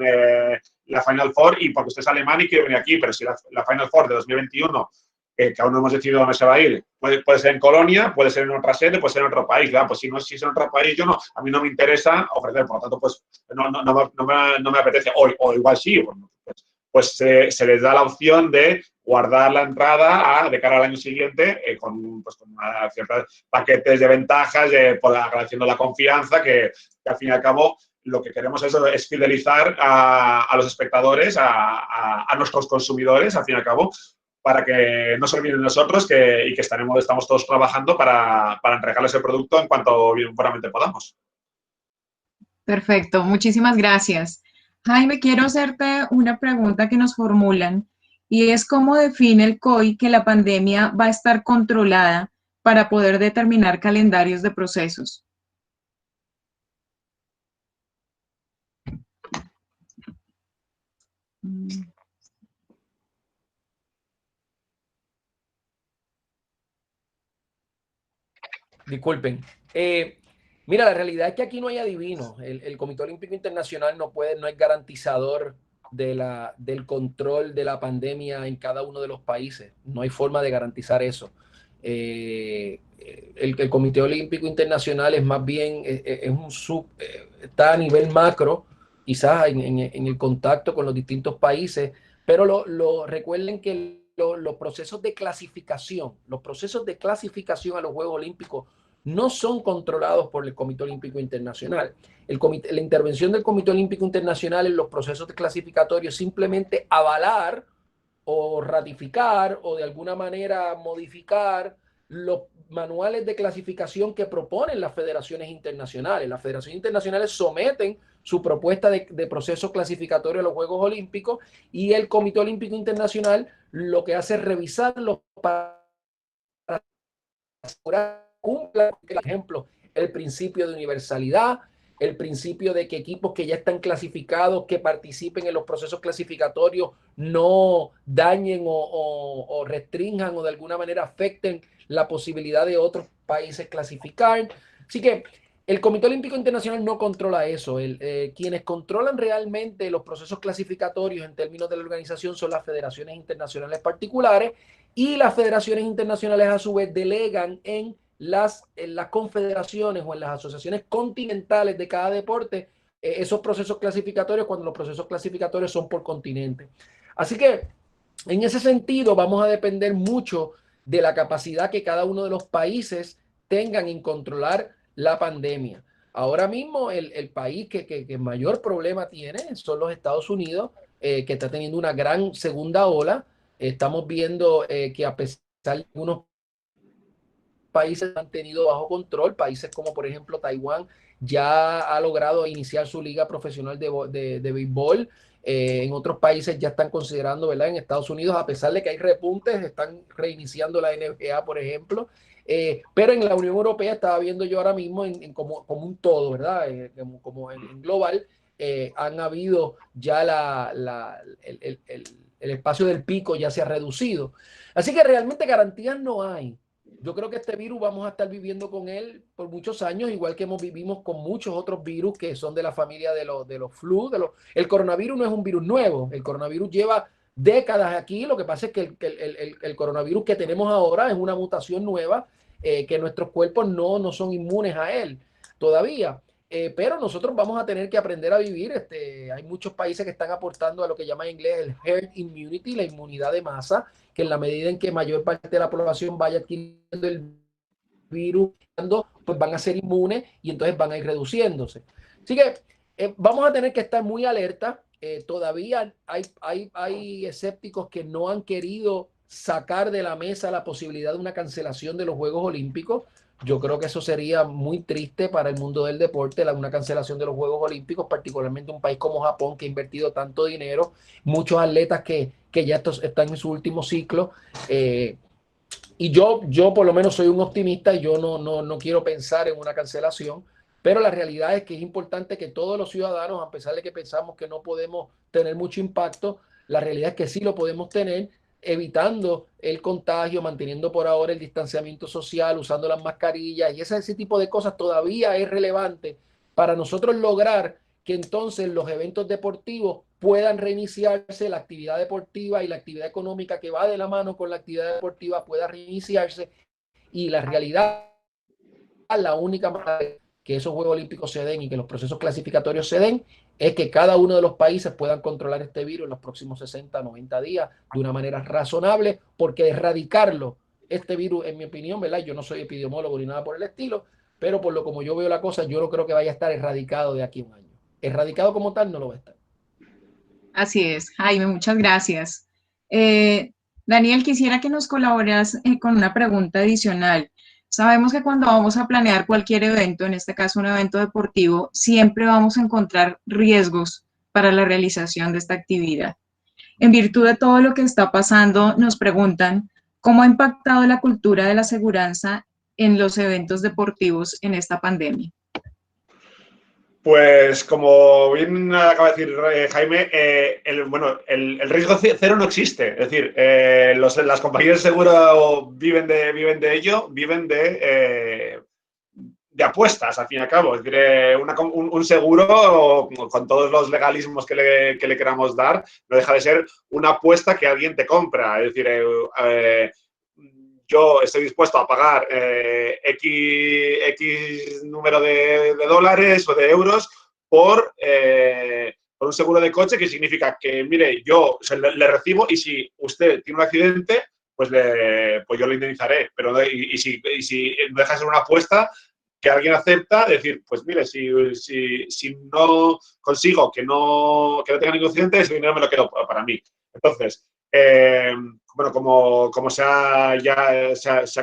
la Final Four, y porque usted es alemán y quiere venir aquí, pero si la Final Four de 2021, que aún no hemos decidido dónde se va a ir, puede ser en Colonia, puede ser en otra sede, puede ser en otro país. Claro, pues si es en otro país, a mí no me interesa ofrecer, por lo tanto, pues no me apetece. O igual sí, pues se les da la opción de guardar la entrada de cara al año siguiente con ciertos paquetes de ventajas, agradeciendo la confianza, que al fin y al cabo lo que queremos es fidelizar a los espectadores, a nuestros consumidores, al fin y al cabo, para que no se olviden de nosotros y que estamos todos trabajando para entregarles el producto en cuanto bien buenamente podamos. Perfecto, muchísimas gracias. Jaime, quiero hacerte una pregunta que nos formulan, y es cómo define el COI que la pandemia va a estar controlada para poder determinar calendarios de procesos. Disculpen. Mira, la realidad es que aquí no hay adivinos. El Comité Olímpico Internacional no es garantizador del control de la pandemia en cada uno de los países. No hay forma de garantizar eso. El Comité Olímpico Internacional es más bien, está a nivel macro, quizás en el contacto con los distintos países, pero recuerden que los procesos de clasificación a los Juegos Olímpicos no son controlados por el Comité Olímpico Internacional. La intervención del Comité Olímpico Internacional en los procesos clasificatorios simplemente avalar o ratificar o de alguna manera modificar los manuales de clasificación que proponen las federaciones internacionales. Las federaciones internacionales someten su propuesta de proceso clasificatorio a los Juegos Olímpicos y el Comité Olímpico Internacional lo que hace es revisarlos para cumplan, por ejemplo, el principio de universalidad, el principio de que equipos que ya están clasificados, que participen en los procesos clasificatorios, no dañen o restrinjan o de alguna manera afecten la posibilidad de otros países clasificar. Así que el Comité Olímpico Internacional no controla eso. Quienes controlan realmente los procesos clasificatorios en términos de la organización son las federaciones internacionales particulares, y las federaciones internacionales a su vez delegan en las confederaciones o en las asociaciones continentales de cada deporte esos procesos clasificatorios, cuando los procesos clasificatorios son por continente. Así que en ese sentido vamos a depender mucho de la capacidad que cada uno de los países tengan en controlar la pandemia. Ahora mismo el país que mayor problema tiene son los Estados Unidos, que está teniendo una gran segunda ola. Estamos viendo que a pesar de algunos países han tenido bajo control, países como por ejemplo Taiwán ya ha logrado iniciar su liga profesional de béisbol. En otros países ya están considerando, ¿verdad? En Estados Unidos, a pesar de que hay repuntes, están reiniciando la NBA, por ejemplo. Pero en la Unión Europea estaba viendo yo ahora mismo como un todo, ¿verdad? Como en global, han habido ya el espacio del pico ya se ha reducido. Así que realmente garantías no hay. Yo creo que este virus vamos a estar viviendo con él por muchos años, igual que vivimos con muchos otros virus que son de la familia de los flu. El coronavirus no es un virus nuevo, el coronavirus lleva décadas aquí. Lo que pasa es que el coronavirus que tenemos ahora es una mutación nueva, que nuestros cuerpos no son inmunes a él todavía. Pero nosotros vamos a tener que aprender a vivir. Hay muchos países que están aportando a lo que llama en inglés el herd immunity, la inmunidad de masa, que en la medida en que mayor parte de la población vaya adquiriendo el virus, pues van a ser inmunes y entonces van a ir reduciéndose. Así que vamos a tener que estar muy alerta. Todavía hay escépticos que no han querido sacar de la mesa la posibilidad de una cancelación de los Juegos Olímpicos. Yo creo que eso sería muy triste para el mundo del deporte, una cancelación de los Juegos Olímpicos, particularmente un país como Japón, que ha invertido tanto dinero, muchos atletas que ya están en su último ciclo. Y yo por lo menos soy un optimista y yo no quiero pensar en una cancelación, pero la realidad es que es importante que todos los ciudadanos, a pesar de que pensamos que no podemos tener mucho impacto, la realidad es que sí lo podemos tener, evitando el contagio, manteniendo por ahora el distanciamiento social, usando las mascarillas, y ese tipo de cosas todavía es relevante para nosotros lograr que entonces los eventos deportivos puedan reiniciarse, la actividad deportiva y la actividad económica que va de la mano con la actividad deportiva pueda reiniciarse. Y la realidad, la única manera que esos Juegos Olímpicos se den y que los procesos clasificatorios se den, es que cada uno de los países puedan controlar este virus en los próximos 60, 90 días de una manera razonable, porque erradicarlo, este virus, en mi opinión, ¿verdad? Yo no soy epidemiólogo ni nada por el estilo, pero por lo como yo veo la cosa, yo no creo que vaya a estar erradicado de aquí a un año. Erradicado como tal no lo va a estar. Así es, Jaime, muchas gracias. Daniel, quisiera que nos colaboras con una pregunta adicional. Sabemos que cuando vamos a planear cualquier evento, en este caso un evento deportivo, siempre vamos a encontrar riesgos para la realización de esta actividad. En virtud de todo lo que está pasando, nos preguntan, ¿cómo ha impactado la cultura de la seguridad en los eventos deportivos en esta pandemia? Pues como bien acaba de decir Jaime, el riesgo cero no existe. Es decir, las compañías de seguro viven de ello, viven de apuestas, al fin y al cabo. Es decir, un seguro, con todos los legalismos que le queramos dar, no deja de ser una apuesta que alguien te compra. Es decir, yo estoy dispuesto a pagar X número de dólares o de euros por un seguro de coche, que significa que, mire, yo le recibo y si usted tiene un accidente, pues yo lo indemnizaré. Pero y si deja de ser una apuesta que alguien acepta, decir, pues mire, si no consigo que no tenga ningún accidente, ese dinero me lo quedo para mí. Entonces, bueno, como se ha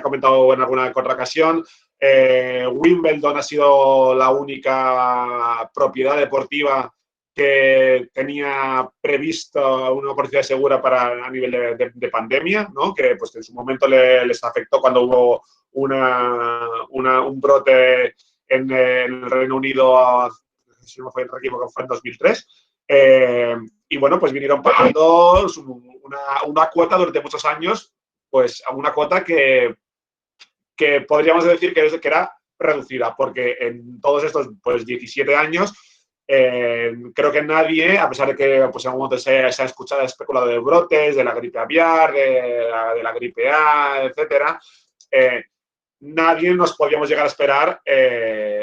comentado en alguna otra ocasión, Wimbledon ha sido la única propiedad deportiva que tenía previsto una oportunidad segura a nivel de pandemia, ¿no? Que pues en su momento les afectó cuando hubo un brote en el Reino Unido, si no me equivoco, fue en 2003. Y bueno, pues vinieron pagando una cuota durante muchos años, pues una cuota que podríamos decir que era reducida, porque en todos estos pues 17 años creo que nadie, a pesar de que pues, en algún momento se ha escuchado especulado de brotes, de la gripe aviar, de la gripe A, etcétera, nadie nos podíamos llegar a esperar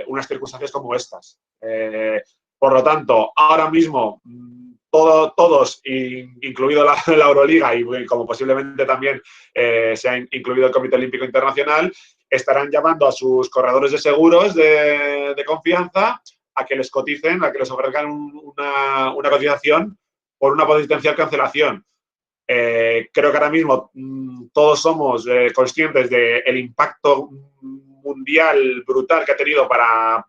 unas circunstancias como estas. Por lo tanto, ahora mismo todos, incluido la Euroliga y como posiblemente también se ha incluido el Comité Olímpico Internacional, estarán llamando a sus corredores de seguros de confianza a que les coticen, a que les ofrezcan una cotización por una potencial cancelación. Creo que ahora mismo todos somos conscientes del impacto mundial brutal que ha tenido para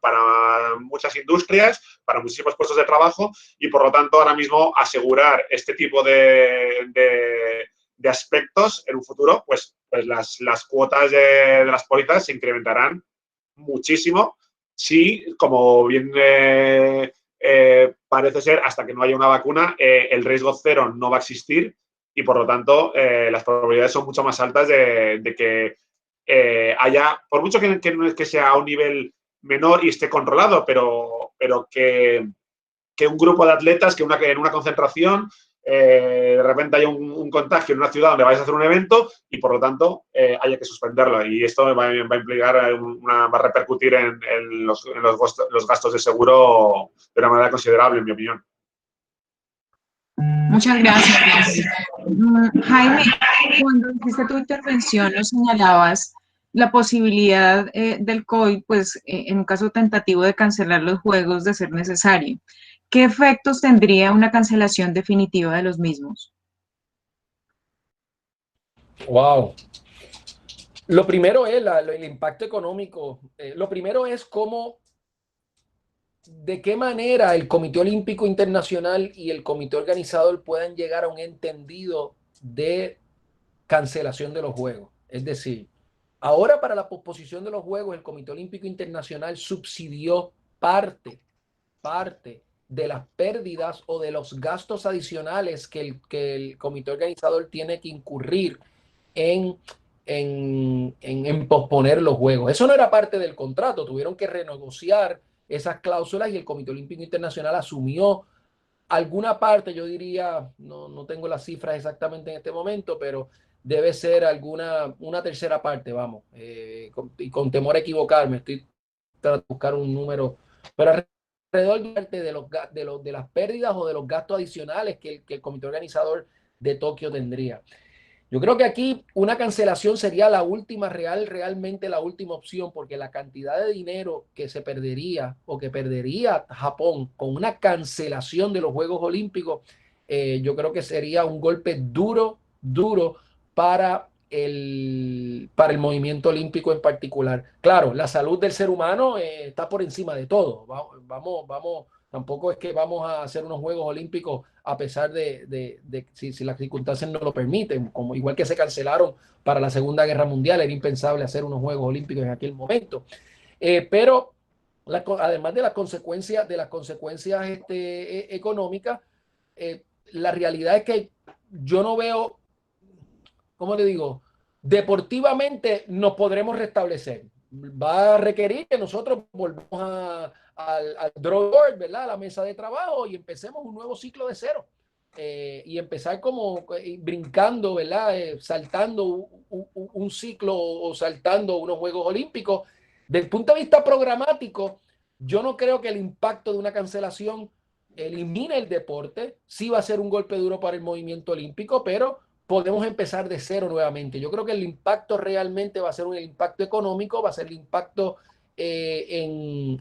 muchas industrias, para muchísimos puestos de trabajo y, por lo tanto, ahora mismo asegurar este tipo de aspectos en un futuro, pues las cuotas de las pólizas se incrementarán muchísimo si, como bien parece ser, hasta que no haya una vacuna, el riesgo cero no va a existir y, por lo tanto, las probabilidades son mucho más altas de que haya, por mucho que sea a un nivel menor y esté controlado, pero que un grupo de atletas, que en una concentración, de repente haya un contagio en una ciudad donde vais a hacer un evento y, por lo tanto, haya que suspenderlo. Y esto va a implicar, va a repercutir en los gastos de seguro de una manera considerable, en mi opinión. Muchas gracias. Jaime, cuando hiciste tu intervención nos señalabas la posibilidad del COVID, pues en un caso tentativo de cancelar los juegos de ser necesario. ¿Qué efectos tendría una cancelación definitiva de los mismos? Wow. Lo primero es el impacto económico. Lo primero es de qué manera el Comité Olímpico Internacional y el comité organizador puedan llegar a un entendido de cancelación de los juegos. Es decir, ahora para la posposición de los juegos, el Comité Olímpico Internacional subsidió parte de las pérdidas o de los gastos adicionales que el comité organizador tiene que incurrir en posponer los juegos. Eso no era parte del contrato, tuvieron que renegociar esas cláusulas y el Comité Olímpico Internacional asumió alguna parte, yo diría, no tengo las cifras exactamente en este momento, pero debe ser una tercera parte, vamos, y con temor a equivocarme, estoy tratando de buscar un número, pero alrededor de las pérdidas o de los gastos adicionales que el comité organizador de Tokio tendría. Yo creo que aquí una cancelación sería la última realmente la última opción, porque la cantidad de dinero que se perdería o que perdería Japón con una cancelación de los Juegos Olímpicos, yo creo que sería un golpe duro para el movimiento olímpico en particular. Claro, la salud del ser humano está por encima de todo. Vamos, tampoco es que vamos a hacer unos Juegos Olímpicos a pesar de si las circunstancias no lo permiten, como igual que se cancelaron para la Segunda Guerra Mundial, era impensable hacer unos Juegos Olímpicos en aquel momento. Pero además de las consecuencias económicas, la realidad es que yo no veo, ¿cómo le digo? Deportivamente nos podremos restablecer. Va a requerir que nosotros volvamos al drawing board, ¿verdad? A la mesa de trabajo y empecemos un nuevo ciclo de cero. Y empezar como brincando, ¿verdad? Saltando un ciclo o saltando unos Juegos Olímpicos. Del punto de vista programático, yo no creo que el impacto de una cancelación elimine el deporte. Sí va a ser un golpe duro para el movimiento olímpico, pero podemos empezar de cero nuevamente. Yo creo que el impacto realmente va a ser un impacto económico, va a ser el impacto en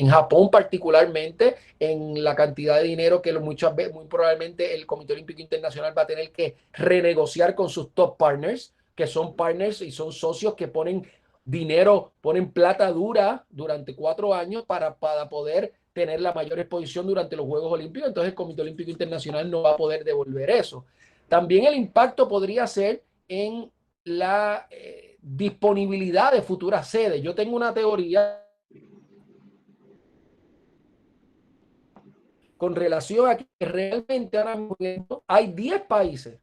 Japón particularmente, en la cantidad de dinero que muchas veces, muy probablemente el Comité Olímpico Internacional va a tener que renegociar con sus top partners, que son partners y son socios que ponen dinero, ponen plata dura durante 4 años para poder tener la mayor exposición durante los Juegos Olímpicos. Entonces el Comité Olímpico Internacional no va a poder devolver eso. También el impacto podría ser en la disponibilidad de futuras sedes. Yo tengo una teoría con relación a que realmente ahora mismo hay 10 países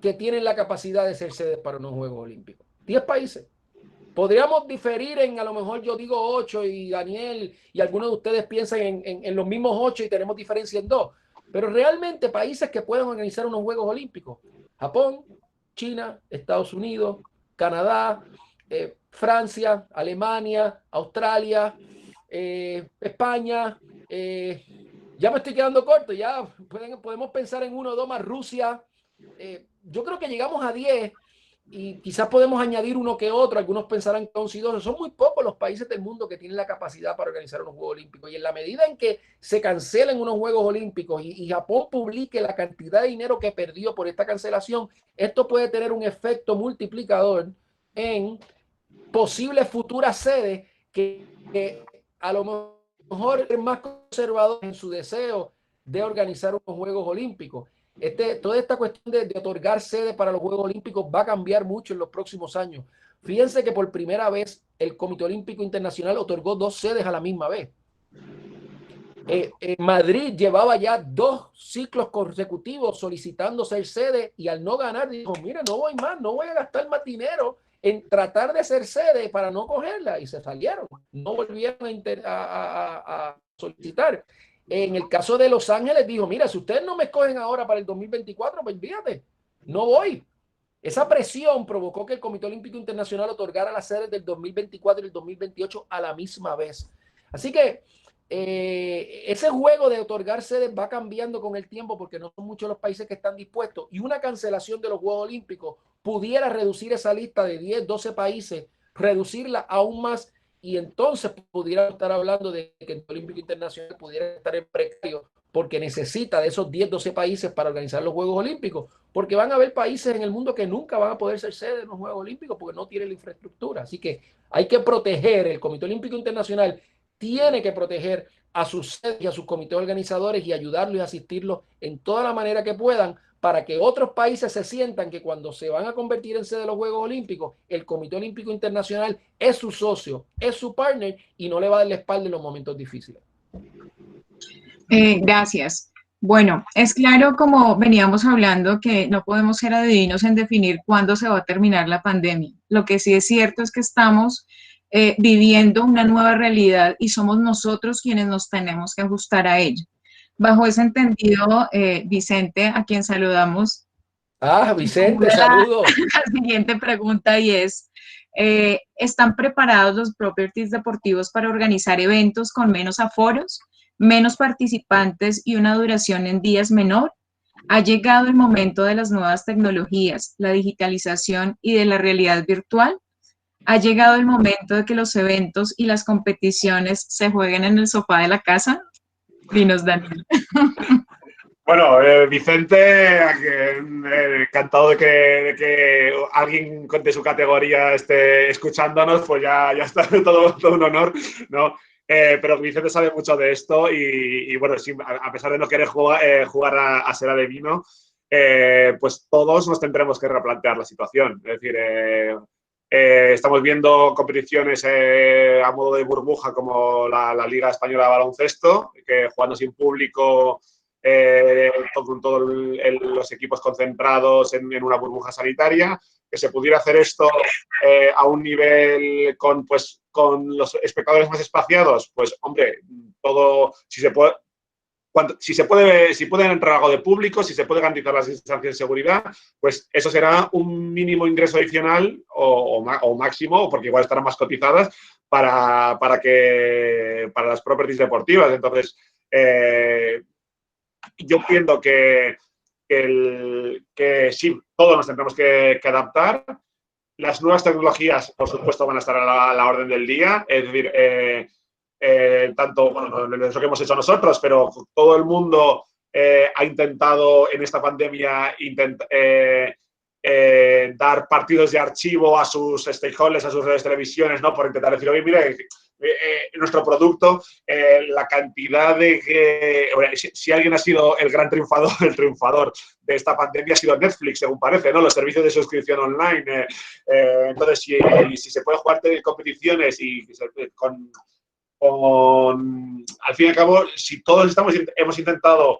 que tienen la capacidad de ser sedes para unos Juegos Olímpicos. 10 países. Podríamos diferir en, a lo mejor yo digo 8 y Daniel y algunos de ustedes piensan en los mismos 8 y tenemos diferencia en 2. Pero realmente países que pueden organizar unos Juegos Olímpicos: Japón, China, Estados Unidos, Canadá, Francia, Alemania, Australia, España. Ya me estoy quedando corto, ya podemos pensar en 1 o 2 más, Rusia. Yo creo que llegamos a 10 y quizás podemos añadir uno que otro. Algunos pensarán que 11 y 12. Son muy pocos los países del mundo que tienen la capacidad para organizar unos Juegos Olímpicos. Y en la medida en que se cancelen unos Juegos Olímpicos y Japón publique la cantidad de dinero que perdió por esta cancelación, esto puede tener un efecto multiplicador en posibles futuras sedes que a lo mejor es más conservador en su deseo de organizar unos Juegos Olímpicos. Toda esta cuestión de otorgar sedes para los Juegos Olímpicos va a cambiar mucho en los próximos años. Fíjense que por primera vez el Comité Olímpico Internacional otorgó 2 sedes a la misma vez. Madrid llevaba ya 2 ciclos consecutivos solicitando ser sede y al no ganar dijo: mira, no voy más, no voy a gastar más dinero en tratar de ser sede para no cogerla, y se salieron, no volvieron a solicitar. En el caso de Los Ángeles dijo: mira, si ustedes no me escogen ahora para el 2024, pues fíjate, no voy. Esa presión provocó que el Comité Olímpico Internacional otorgara las sedes del 2024 y el 2028 a la misma vez. Así que ese juego de otorgar sedes va cambiando con el tiempo, porque no son muchos los países que están dispuestos, y una cancelación de los Juegos Olímpicos pudiera reducir esa lista de 10, 12 países, reducirla aún más, y entonces pudiera estar hablando de que el Olímpico Internacional pudiera estar en precario porque necesita de esos 10, 12 países para organizar los Juegos Olímpicos, porque van a haber países en el mundo que nunca van a poder ser sede de los Juegos Olímpicos porque no tienen la infraestructura. Así que hay que proteger, el Comité Olímpico Internacional tiene que proteger a sus sedes y a sus comités organizadores y ayudarlos y asistirlos en toda la manera que puedan, para que otros países se sientan que cuando se van a convertir en sede de los Juegos Olímpicos, el Comité Olímpico Internacional es su socio, es su partner, y no le va a dar la espalda en los momentos difíciles. Gracias. Bueno, es claro, como veníamos hablando, que no podemos ser adivinos en definir cuándo se va a terminar la pandemia. Lo que sí es cierto es que estamos viviendo una nueva realidad y somos nosotros quienes nos tenemos que ajustar a ella. Bajo ese entendido, Vicente, a quien saludamos. Vicente, saludos. La siguiente pregunta, y es, ¿están preparados los properties deportivos para organizar eventos con menos aforos, menos participantes y una duración en días menor? ¿Ha llegado el momento de las nuevas tecnologías, la digitalización y de la realidad virtual? ¿Ha llegado el momento de que los eventos y las competiciones se jueguen en el sofá de la casa? Dinos, Daniel. Bueno, Vicente, encantado de que alguien de su categoría esté escuchándonos, pues ya está todo un honor, ¿no? Pero Vicente sabe mucho de esto y bueno, a pesar de no querer jugar a ser adivino, pues todos nos tendremos que replantear la situación. Es decir, estamos viendo competiciones a modo de burbuja como la Liga Española de Baloncesto, que jugando sin público, con todos los equipos concentrados en una burbuja sanitaria, que se pudiera hacer esto a un nivel con los espectadores más espaciados, pues hombre, todo, si pueden entrar algo de público, si se puede garantizar las distancias de seguridad, pues eso será un mínimo ingreso adicional o máximo, porque igual estarán más cotizadas para las properties deportivas. Entonces, yo entiendo que que sí, todos nos tendremos que adaptar. Las nuevas tecnologías, por supuesto, van a estar a la orden del día. Es decir, tanto, bueno, es lo que hemos hecho nosotros, pero todo el mundo ha intentado en esta pandemia dar partidos de archivo a sus stakeholders, a sus redes de televisiones, ¿no? Por intentar decir, oye, mire, nuestro producto, la cantidad de si alguien ha sido el gran triunfador de esta pandemia ha sido Netflix, según parece, ¿no? Los servicios de suscripción online. Entonces, si se puede jugar competiciones y al fin y al cabo, si todos hemos intentado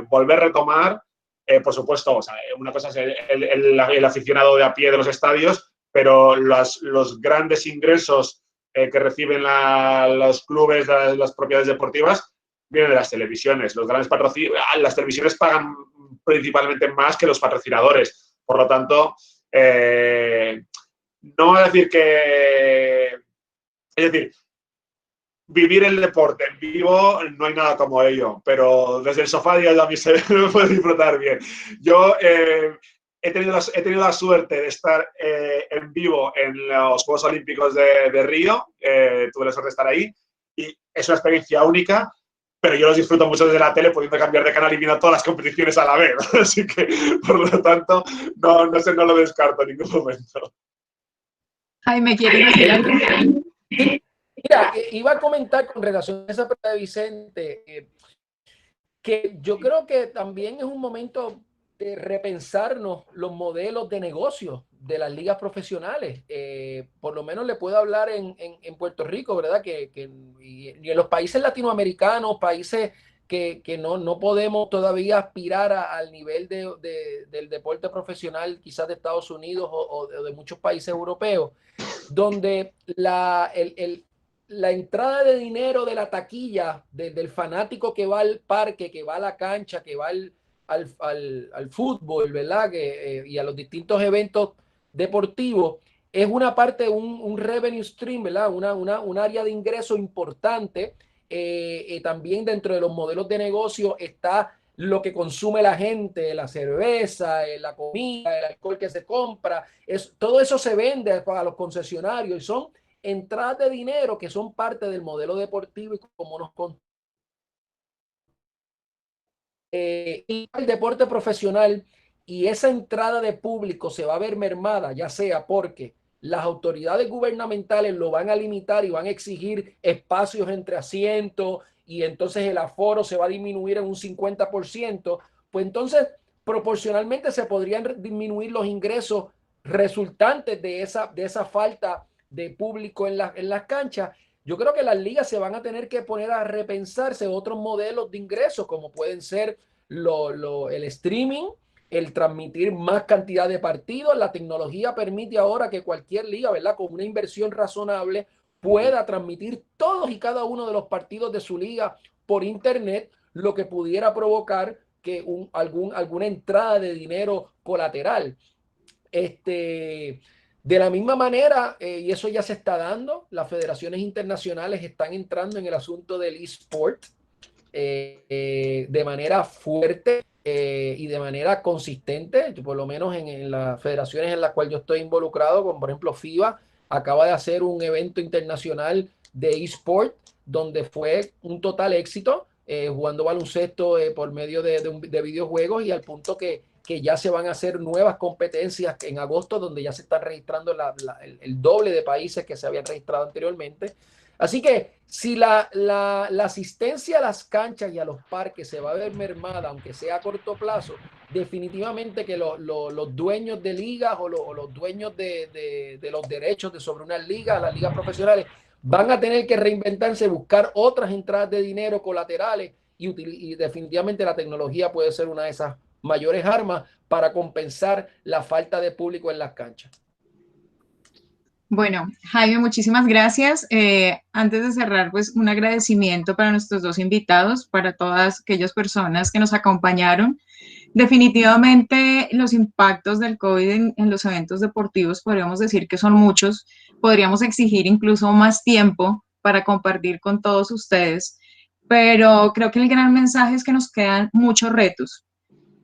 volver a retomar, por supuesto, o sea, una cosa es el aficionado de a pie de los estadios, pero los grandes ingresos que reciben los clubes, las propiedades deportivas, vienen de las televisiones. Los grandes las televisiones pagan principalmente más que los patrocinadores. Por lo tanto, no voy a decir que... Es decir, vivir el deporte en vivo no hay nada como ello, pero desde el sofá ya a mí se me puede disfrutar bien. Yo he tenido la suerte de estar en vivo en los Juegos Olímpicos de Río, tuve la suerte de estar ahí, y es una experiencia única, pero yo los disfruto mucho desde la tele, pudiendo cambiar de canal y viendo todas las competiciones a la vez. Así que, por lo tanto, no lo descarto en ningún momento. Jaime, ¿quieres decir algo? Mira, iba a comentar con relación a esa pregunta de Vicente, que yo creo que también es un momento de repensarnos los modelos de negocio de las ligas profesionales. Por lo menos le puedo hablar en Puerto Rico, ¿verdad? Y en los países latinoamericanos, países que no podemos todavía aspirar al nivel del deporte profesional, quizás de Estados Unidos o de muchos países europeos, donde la entrada de dinero de la taquilla del fanático que va al parque, que va a la cancha, que va al fútbol, ¿verdad? Y a los distintos eventos deportivos, es una parte, un revenue stream, ¿verdad? Un área de ingreso importante. También dentro de los modelos de negocio está lo que consume la gente, la cerveza, la comida, el alcohol que se compra, todo eso se vende a los concesionarios y son entradas de dinero que son parte del modelo deportivo y como nos y el deporte profesional, y esa entrada de público se va a ver mermada, ya sea porque las autoridades gubernamentales lo van a limitar y van a exigir espacios entre asientos y entonces el aforo se va a disminuir en un 50%, pues entonces proporcionalmente se podrían disminuir los ingresos resultantes de esa falta de público en las canchas. Yo creo que las ligas se van a tener que poner a repensarse otros modelos de ingresos, como pueden ser el streaming, el transmitir más cantidad de partidos. La tecnología permite ahora que cualquier liga, ¿verdad?, con una inversión razonable, pueda transmitir todos y cada uno de los partidos de su liga por internet, lo que pudiera provocar que alguna entrada de dinero colateral. De la misma manera, y eso ya se está dando, las federaciones internacionales están entrando en el asunto del eSport de manera fuerte y de manera consistente, por lo menos en las federaciones en las cuales yo estoy involucrado, como por ejemplo FIBA, acaba de hacer un evento internacional de eSport donde fue un total éxito, jugando baloncesto por medio de videojuegos, y al punto que ya se van a hacer nuevas competencias en agosto, donde ya se están registrando el doble de países que se habían registrado anteriormente. Así que si la asistencia a las canchas y a los parques se va a ver mermada, aunque sea a corto plazo, definitivamente que los dueños de ligas o los dueños de los derechos sobre unas ligas, las ligas profesionales, van a tener que reinventarse, buscar otras entradas de dinero colaterales, y definitivamente la tecnología puede ser una de esas mayores armas para compensar la falta de público en las canchas. Bueno, Jaime, muchísimas gracias. Antes de cerrar, pues un agradecimiento para nuestros dos invitados, para todas aquellas personas que nos acompañaron. Definitivamente los impactos del COVID en los eventos deportivos podríamos decir que son muchos. Podríamos exigir incluso más tiempo para compartir con todos ustedes, pero creo que el gran mensaje es que nos quedan muchos retos.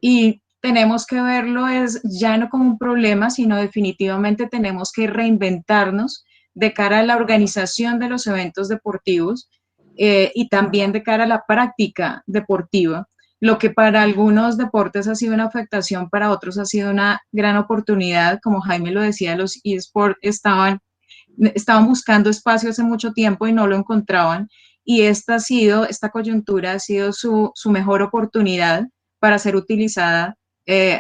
y tenemos que verlo ya no como un problema, sino definitivamente tenemos que reinventarnos de cara a la organización de los eventos deportivos y también de cara a la práctica deportiva. Lo que para algunos deportes ha sido una afectación, para otros ha sido una gran oportunidad. Como Jaime lo decía, los eSports estaban buscando espacio hace mucho tiempo y no lo encontraban. Y esta coyuntura ha sido su mejor oportunidad para ser utilizada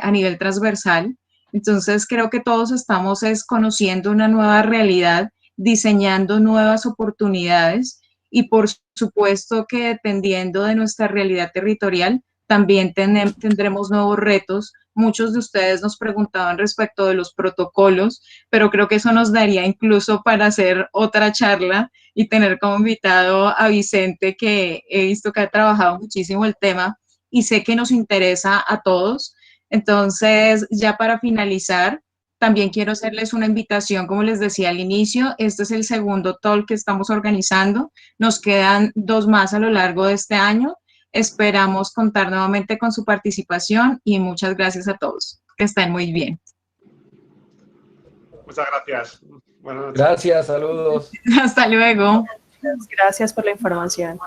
a nivel transversal. Entonces creo que todos estamos conociendo una nueva realidad, diseñando nuevas oportunidades y por supuesto que dependiendo de nuestra realidad territorial, también tendremos nuevos retos. Muchos de ustedes nos preguntaban respecto de los protocolos, pero creo que eso nos daría incluso para hacer otra charla y tener como invitado a Vicente, que he visto que ha trabajado muchísimo el tema y sé que nos interesa a todos. Entonces, ya para finalizar, también quiero hacerles una invitación, como les decía al inicio, este es el segundo talk que estamos organizando, nos quedan 2 más a lo largo de este año. Esperamos contar nuevamente con su participación y muchas gracias a todos. Que estén muy bien. Muchas gracias. Buenas noches. Gracias, saludos. Hasta luego. Gracias por la información.